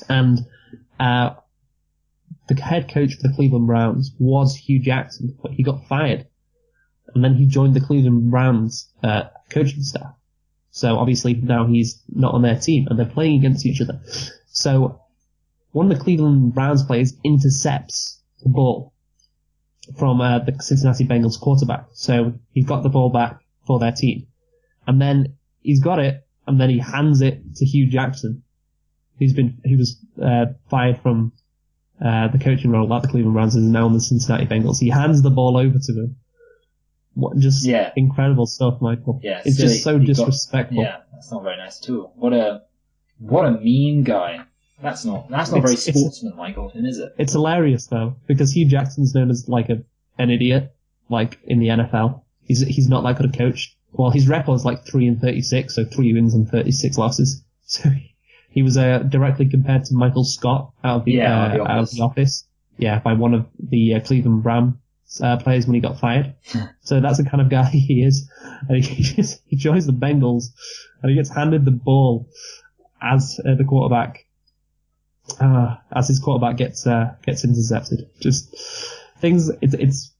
And the head coach for the Cleveland Browns was Hugh Jackson, but he got fired. And then he joined the Cleveland Browns coaching staff. So obviously now he's not on their team, and they're playing against each other. So one of the Cleveland Browns players intercepts the ball from the Cincinnati Bengals quarterback. So he's got the ball back for their team. And then he's got it, and then he hands it to Hugh Jackson, who was fired from the coaching role at the Cleveland Browns and is now on the Cincinnati Bengals. He hands the ball over to him. Incredible stuff, Michael. Yeah, it's just so disrespectful. That's not very nice at all. What a mean guy. That's not very sportsmanlike of him, is it? It's hilarious though, because Hugh Jackson's known as an idiot, in the NFL. He's not that good a coach. Well, his record's 3-36, so 3 wins and 36 losses. So he was directly compared to Michael Scott out of the Office. Yeah, by one of the Cleveland Browns players when he got fired. So that's the kind of guy he is. And he joins the Bengals, and he gets handed the ball as the quarterback. As his quarterback gets intercepted. Just things. It's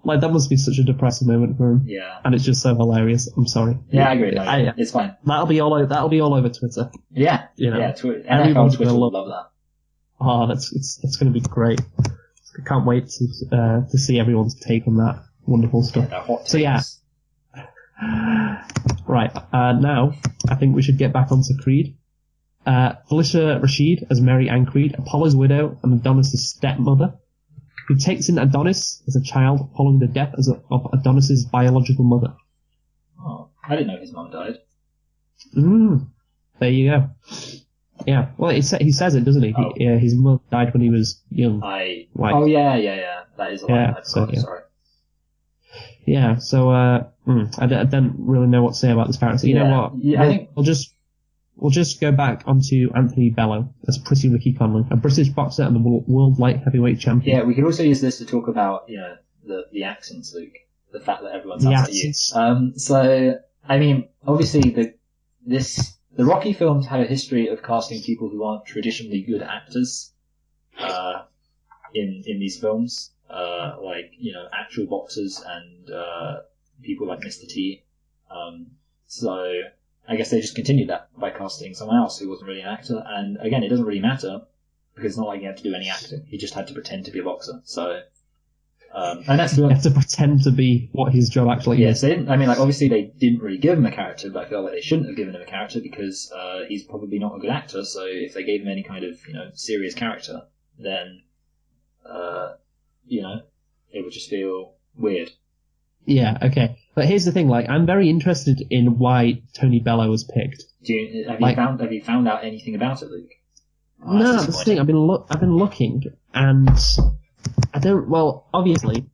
that must be such a depressing moment for him. Yeah. And it's just so hilarious. I'm sorry. Yeah, I agree. It's fine. That'll be all over Twitter. Yeah. Yeah. Everyone's Twitter will love that. Oh, it's going to be great. I can't wait to see everyone's take on that wonderful stuff. So yeah. Right. Now I think we should get back onto Creed. Felicia Rashid as Mary Ann Creed, Apollo's widow and Adonis' stepmother, who takes in Adonis as a child following the death of Adonis' biological mother. Oh, I didn't know his mum died. There you go. Yeah. Well, he says it, doesn't he? Oh. His mother died when he was young. Oh yeah. That is a line. Yeah, I forgot, sorry. Yeah. So I don't really know what to say about this character. You know what? Yeah, I think We'll just go back onto Anthony Bello as Pretty Ricky Conlon, a British boxer and the world light heavyweight champion. Yeah, we could also use this to talk about, the accents, Luke. The fact that everyone sounds like you. So, I mean, obviously the Rocky films have a history of casting people who aren't traditionally good actors, in these films. Actual boxers and, people like Mr. T. So, I guess they just continued that by casting someone else who wasn't really an actor. And again, it doesn't really matter because it's not like he had to do any acting. He just had to pretend to be a boxer. So, and that's you have to pretend to be what his job actually is. Yes, obviously they didn't really give him a character, but I feel like they shouldn't have given him a character because he's probably not a good actor. So if they gave him any kind of serious character, then it would just feel weird. Yeah, okay. But here's the thing, I'm very interested in why Tony Bello was picked. Have you found out anything about it, Luke? No, that's the thing. I've been looking, and I don't. Well, obviously,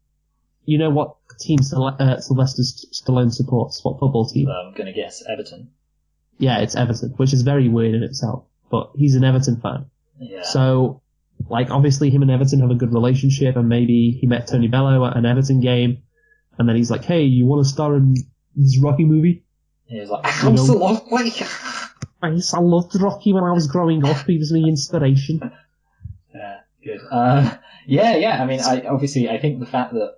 you know what team Sylvester Stallone supports? What football team? I'm gonna guess Everton. Yeah, it's Everton, which is very weird in itself. But he's an Everton fan. Yeah. So, obviously, him and Everton have a good relationship, and maybe he met Tony Bello at an Everton game. And then he's like, hey, you want to star in this Rocky movie? He was like, absolutely. I loved Rocky when I was growing up. He was my inspiration. Yeah, good. Yeah. I mean, I think the fact that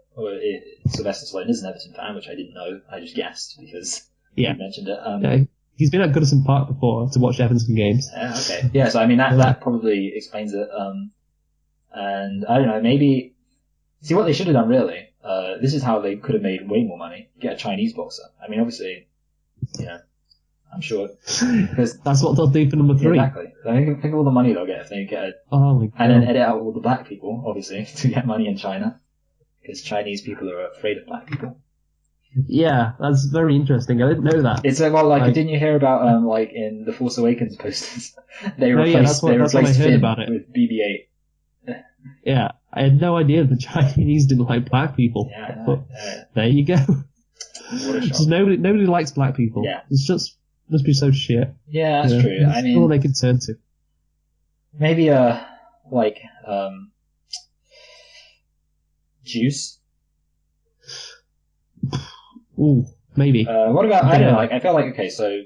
Sylvester Stallone is an Everton fan, which I didn't know, I just guessed because you mentioned it. He's been at Goodison Park before to watch Everton games. Yeah, okay. Yeah, so I mean, that probably explains it. And I don't know, maybe... See, what they should have done, really... this is how they could have made way more money. Get a Chinese boxer. I mean, obviously, I'm sure. Because that's what they'll do for number 3. Exactly. Think of all the money they'll get if they get it. Oh my God. And then edit out all the black people, obviously, to get money in China. Because Chinese people are afraid of black people. Yeah, that's very interesting. I didn't know that. It's didn't you hear about, in the Force Awakens posters? They replaced Finn with BB-8. Yeah, I had no idea the Chinese didn't like black people. Yeah, but there you go. What a shock. Nobody likes black people. Yeah. It's just must be so shit. Yeah, that's true. I mean, all they can turn to. Maybe Juice. Ooh, maybe. What about I don't know. I feel like so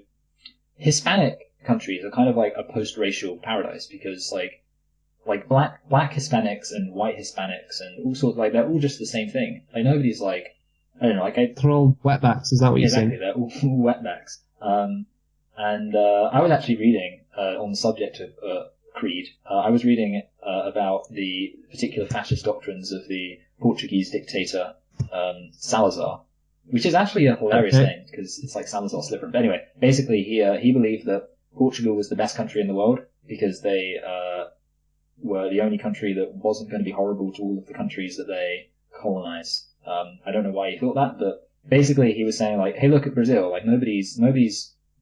Hispanic countries are kind of like a post-racial paradise because black Hispanics and white Hispanics and all sorts they're all just the same thing. Nobody's I don't know, they're all wetbacks, is that what you're saying? Exactly, they're all wetbacks. And I was actually reading on the subject of Creed. I was reading about the particular fascist doctrines of the Portuguese dictator Salazar, which is actually a hilarious name because it's like Salazar Slippery. But anyway, basically he believed that Portugal was the best country in the world because they were the only country that wasn't going to be horrible to all of the countries that they colonized. I don't know why he thought that, but basically he was saying hey, look at Brazil. Nobody's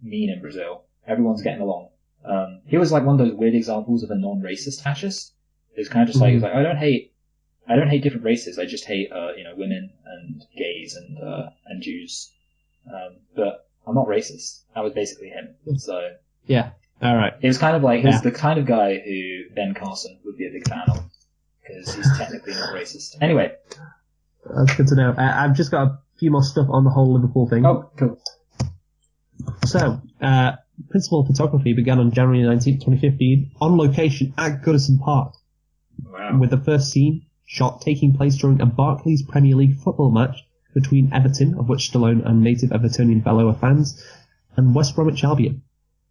mean in Brazil. Everyone's getting along. He was one of those weird examples of a non-racist fascist. It was kind of just he was I don't hate different races. I just hate women and gays and Jews. But I'm not racist. That was basically him. So yeah. All right. It was kind of he was the kind of guy who Ben Carson would be a big fan of because he's technically not racist. Anyway, that's good to know. I've just got a few more stuff on the whole Liverpool thing. Oh, cool. So, principal photography began on January 19th, 2015, on location at Goodison Park. Wow. With the first scene shot taking place during a Barclays Premier League football match between Everton, of which Stallone and native Evertonian Bello are fans, and West Bromwich Albion.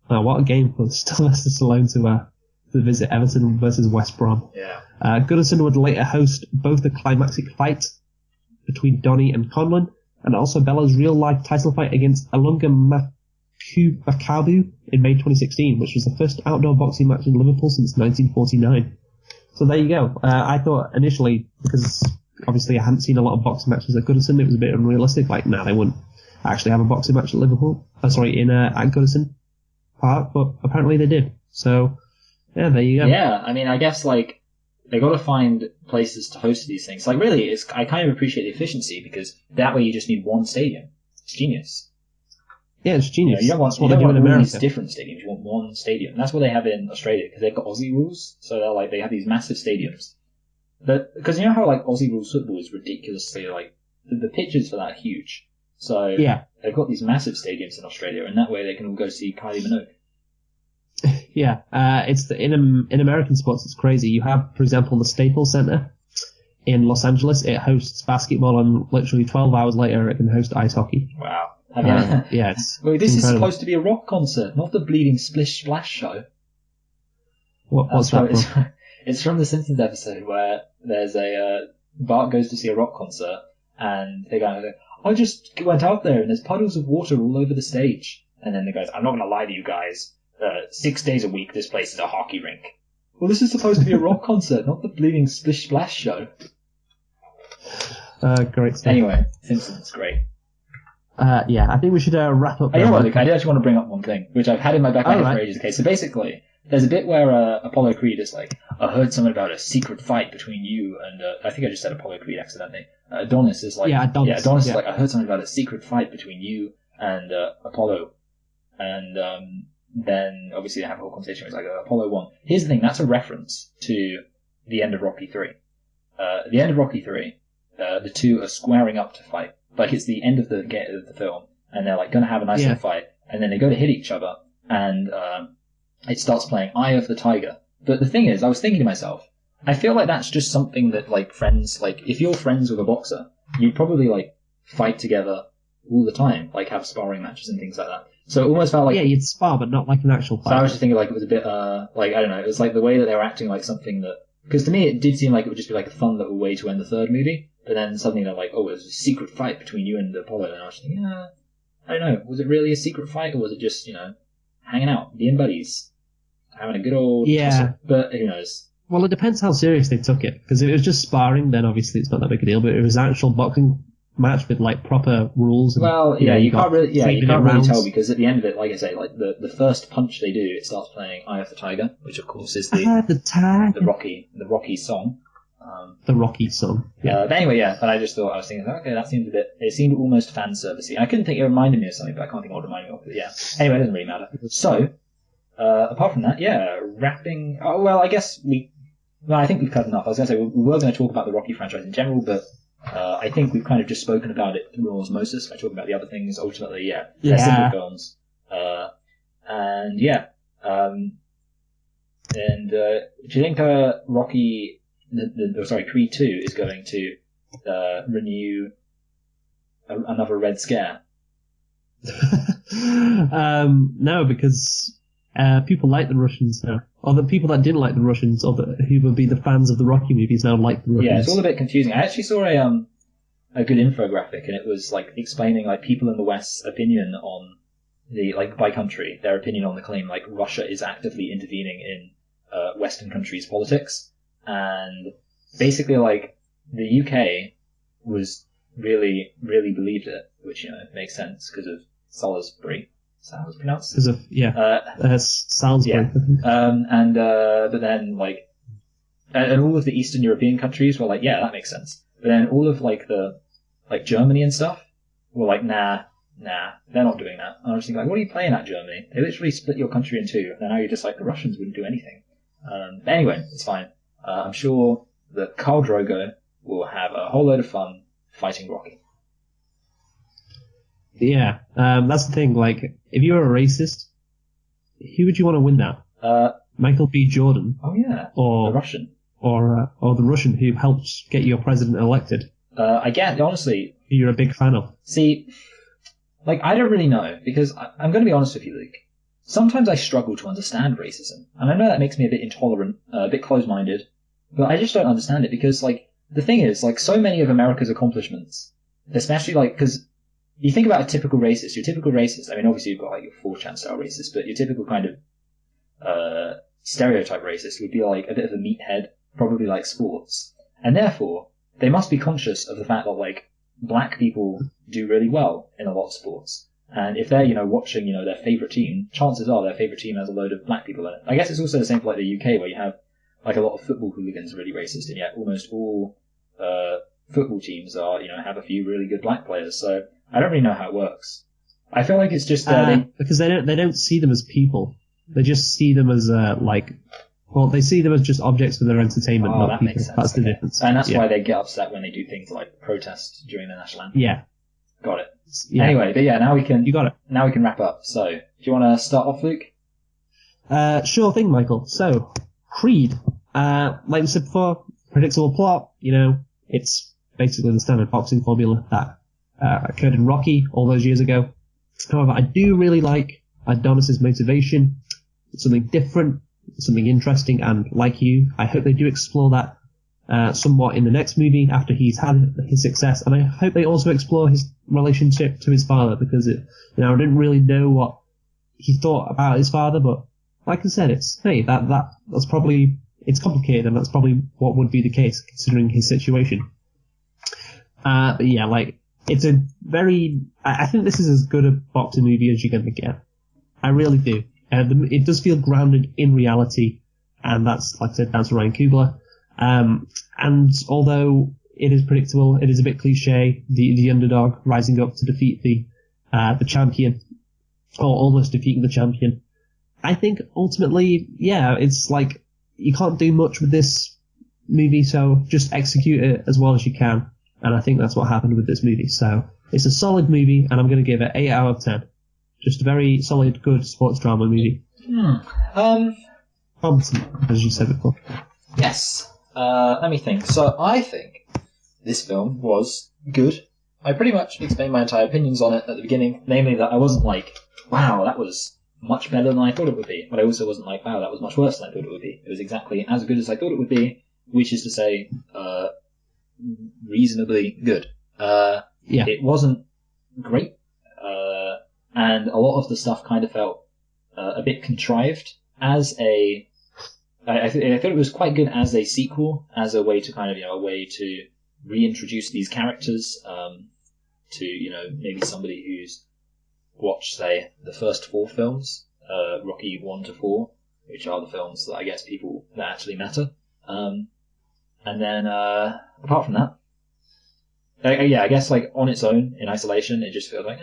What a game for Sylvester Stallone to visit Everton versus West Brom. Yeah. Goodison would later host both the climactic fight between Donny and Conlon, and also Bello's real-life title fight against Alunga Makabu in May 2016, which was the first outdoor boxing match in Liverpool since 1949. So there you go. I thought initially, because obviously I hadn't seen a lot of boxing matches at Goodison, it was a bit unrealistic. They wouldn't actually have a boxing match at Liverpool. At Goodison Park, but apparently they did. So, yeah, there you go. Yeah, I mean, I guess like they got to find places to host these things. Like really, I kind of appreciate the efficiency because that way you just need one stadium. It's genius. Yeah, it's genius. You don't want, That's what they do in all America. these different stadiums. You want one stadium. And that's what they have in Australia because they've got Aussie rules. So they're like they have these massive stadiums. Because you know how like Aussie rules football is ridiculously like the pitches for that are huge. So Yeah. they've got these massive stadiums in Australia, and that way they can all go see Kylie Minogue. Yeah, in American sports, it's crazy. You have, for example, the Staples Center in Los Angeles. It hosts basketball, and literally 12 hours later, it can host ice hockey. Wow. Yeah, it's Well, this is incredible. supposed to be a rock concert, not the Bleeding Splish Splash show. What's So that from? it's from the Simpsons episode where there's Bart goes to see a rock concert, and they go, I just went out there and there's puddles of water all over the stage. And then the guy's, I'm not going to lie to you guys. 6 days a week, this place is a hockey rink. Well, this is supposed to be a rock concert, not the Bleeding Splish Splash show. Great stuff. Anyway, Simpsons, great. Yeah, I think we should wrap up. You know now. what, Luke, I did actually want to bring up one thing, which I've had in my back of my head Alright. for ages. Okay, so basically, there's a bit where Apollo Creed is like, I heard something about a secret fight between you and, I think I just said Apollo Creed accidentally. Adonis is like, Yeah, Adonis, Adonis yeah. is like, I heard something about a secret fight between you and Apollo. And then obviously they have a whole conversation where it's like, Apollo won. Here's the thing, that's a reference to the end of Rocky 3. The end of Rocky 3, the two are squaring up to fight. Like it's the end of the film, and they're like going to have a nice little fight, and then they go to hit each other, and it starts playing Eye of the Tiger. But the thing is, I was thinking to myself, I feel like that's just something that like friends, like if you're friends with a boxer, you'd probably like fight together all the time, like have sparring matches and things like that. So it almost felt like Yeah, you'd spar, but not like an actual fight. so I was just thinking like it was a bit like I don't know, it was like the way that they were acting like something that because to me it did seem like it would just be like a fun little way to end the third movie, but then suddenly they're like, oh, there's a secret fight between you and Apollo, and I was thinking, I don't know, was it really a secret fight or was it just hanging out, being buddies, having a good old tussle? But who knows? Well, it depends how serious they took it. Because if it was just sparring, then obviously it's not that big a deal. But if it was an actual boxing match with like proper rules. And, Well, yeah, you can't really rounds. tell because at the end of it, like I say, like the first punch they do, it starts playing "Eye of the Tiger," which of course is the Rocky song. The Rocky song. Yeah. But anyway, yeah. But I just thought I was thinking, okay, that seemed it seemed almost fan servicey. I couldn't think it reminded me of something, but I can't think what it reminded me of. But yeah. Anyway, it doesn't really matter. So, apart from that, yeah, wrapping. Oh well, I guess I think we've covered enough. I was going to say we were going to talk about the Rocky franchise in general, but I think we've kind of just spoken about it through osmosis by talking about the other things. Ultimately, yeah, they're simple films. And yeah, and do you think Rocky, Creed 2 is going to renew another Red Scare? No, because people like the Russians now. Or the people that didn't like the Russians, or who would be the fans of the Rocky movies now like the Russians. Yeah, it's all a bit confusing. I actually saw a good infographic, and it was like explaining like people in the West's opinion on the like by country, their opinion on the claim like Russia is actively intervening in Western countries' politics, and basically like the UK was really believed it, which makes sense because of Salisbury. Is that how it's pronounced? Because of Salisbury. Yeah. But then like, and all of the Eastern European countries were like, yeah, that makes sense. But then all of like the like Germany and stuff were like, nah, they're not doing that. And I was thinking like, what are you playing at, Germany? They literally split your country in two, and now you're just like the Russians wouldn't do anything. But anyway, it's fine. I'm sure that Khal Drogo will have a whole load of fun fighting Rocky. Yeah, that's the thing. Like, if you were a racist, who would you want to win that? Michael B. Jordan. Oh yeah, or the Russian, or the Russian who helped get your president elected. I get honestly. Who you're a big fan of. See, like I don't really know because I'm going to be honest with you, Luke. Sometimes I struggle to understand racism, and I know that makes me a bit intolerant, a bit closed-minded, but I just don't understand it because like the thing is like so many of America's accomplishments, especially like because. You think about a typical racist. Your typical racist, I mean, obviously you've got like your 4chan style racist, but your typical kind of stereotype racist would be like a bit of a meathead, probably like sports. And therefore, they must be conscious of the fact that like black people do really well in a lot of sports. And if they're, watching, their favourite team, chances are their favourite team has a load of black people in it. I guess it's also the same for like the UK, where you have like a lot of football hooligans are really racist, and yet almost all football teams are, have a few really good black players. So I don't really know how it works. I feel like it's just because they don't see them as people. They just see them as they see them as just objects for their entertainment, not that people. makes sense. That's the difference. And that's why they get upset when they do things like protest during the national anthem. Yeah. Got it. Yeah. Anyway, but yeah, now we can. You got it. Now we can wrap up. So, do you want to start off, Luke? Sure thing, Michael. So, Creed. Like we said before, predictable plot. It's basically the standard boxing formula that occurred in Rocky all those years ago. However, I do really like Adonis's motivation. It's something different, something interesting, and like you, I hope they do explore that somewhat in the next movie after he's had his success, and I hope they also explore his relationship to his father, because I didn't really know what he thought about his father, but like I said, that's probably, it's complicated, and that's probably what would be the case considering his situation. But yeah, it's a very, I think this is as good a boxing movie as you're going to get. I really do. And it does feel grounded in reality, and that's, like I said, down to Ryan Coogler. And although it is predictable, it is a bit cliche, the underdog rising up to defeat the champion, or almost defeating the champion. I think ultimately, yeah, it's like, you can't do much with this movie, so just execute it as well as you can. And I think that's what happened with this movie. So it's a solid movie, and I'm going to give it 8 out of 10. Just a very solid, good sports drama movie. Competent, as you said before. Yes. Let me think. So I think this film was good. I pretty much explained my entire opinions on it at the beginning, namely that I wasn't like, wow, that was much better than I thought it would be. But I also wasn't like, wow, that was much worse than I thought it would be. It was exactly as good as I thought it would be, which is to say, reasonably good. It wasn't great, and a lot of the stuff kind of felt a bit contrived as a. I thought it was quite good as a sequel, as a way to kind of a way to reintroduce these characters to maybe somebody who's watched, say, the first 4 films, Rocky 1 to 4, which are the films that I guess people that actually matter. And then apart from that, I guess on its own, in isolation, it just feels like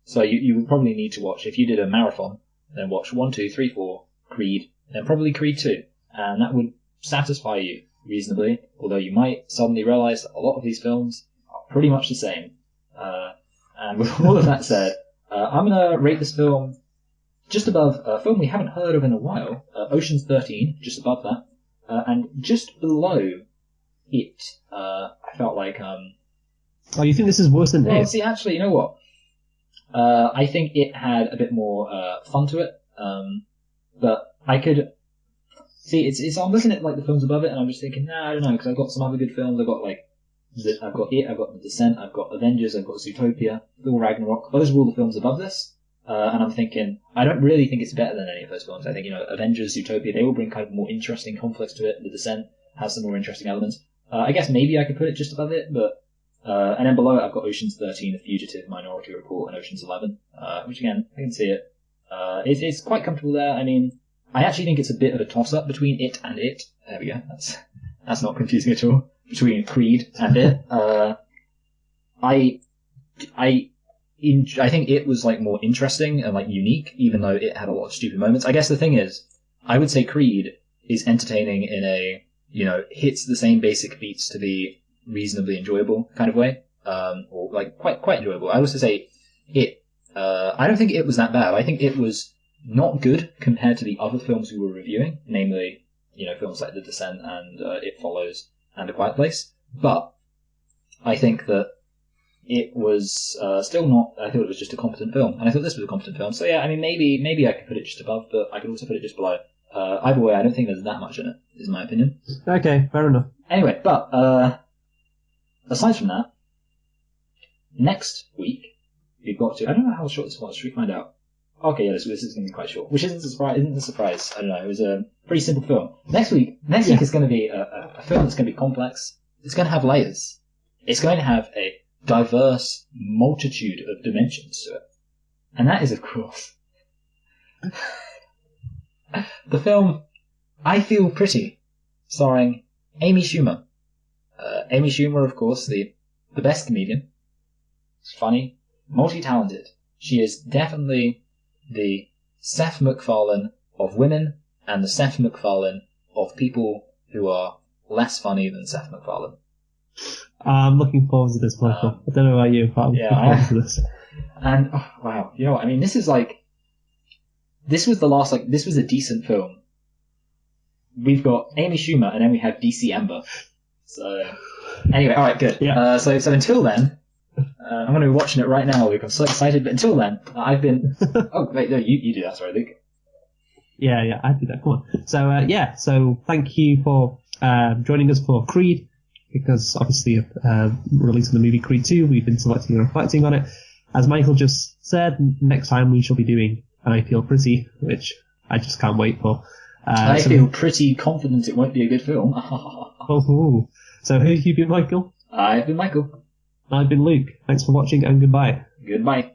So you would probably need to watch, if you did a marathon, then watch 1, 2, 3, 4, Creed, then probably Creed 2, and that would satisfy you reasonably, although you might suddenly realise that a lot of these films are pretty much the same. And with all of that said, I'm going to rate this film just above a film we haven't heard of in a while, Ocean's 13, just above that, and just below it, I felt like... Oh, you think this is worse than Well, it? see, actually, you know what? I think it had a bit more fun to it, but I could... See, I'm looking at the films above it, and I'm just thinking, I don't know, because I've got some other good films. I've got I've got The Descent, I've got Avengers, I've got Zootopia, Thor Ragnarok. Those are all the films above this, and I'm thinking, I don't really think it's better than any of those films. I think Avengers, Zootopia, they all bring kind of more interesting conflicts to it. The Descent has some more interesting elements. I guess maybe I could put it just above it, but and then below it I've got Ocean's 13, The Fugitive, Minority Report, and Ocean's 11, which again I can see it. It's quite comfortable there. I mean, I actually think it's a bit of a toss-up between it and it. There we go. That's not confusing at all. Between Creed and it. I think it was more interesting and unique, even though it had a lot of stupid moments. I guess the thing is, I would say Creed is entertaining in a, hits the same basic beats to be reasonably enjoyable kind of way. Or quite enjoyable. I would also say it, I don't think it was that bad. I think it was not good compared to the other films we were reviewing, namely, films like The Descent and It Follows and A Quiet Place. But I think that it was still not. I thought it was just a competent film, and I thought this was a competent film. So yeah, I mean, maybe I could put it just above, but I could also put it just below. Either way, I don't think there's that much in it, is my opinion. Okay, fair enough. Anyway, but aside from that, next week we've got to. I don't know how short this was. Should we find out? Okay, yeah, this is going to be quite short, which isn't a surprise. I don't know. It was a pretty simple film. Next week is going to be a film that's going to be complex. It's going to have layers. It's going to have a diverse multitude of dimensions to it. And that is, of course, the film I Feel Pretty, starring Amy Schumer. Amy Schumer, of course, the best comedian. She's funny, multi-talented. She is definitely the Seth MacFarlane of women and the Seth MacFarlane of people who are less funny than Seth MacFarlane. I'm looking forward to this, Michael. I don't know about you, but I'm looking forward to this. And, oh, wow, you know what, I mean, this was a decent film. We've got Amy Schumer, and then we have DC Ember. So, anyway, alright, good. Yeah. So until then, I'm going to be watching it right now, Luke. I'm so excited, but until then, I've been... Oh, wait, no, you do that, sorry, Luke. Yeah, I did that, come on. So, so thank you for joining us for Creed, because obviously releasing the movie Creed 2, we've been selecting and reflecting on it. As Michael just said, next time we shall be doing I Feel Pretty, which I just can't wait for. I feel pretty confident it won't be a good film. Oh, so who have you been, Michael? I've been Michael. I've been Luke. Thanks for watching, and goodbye. Goodbye.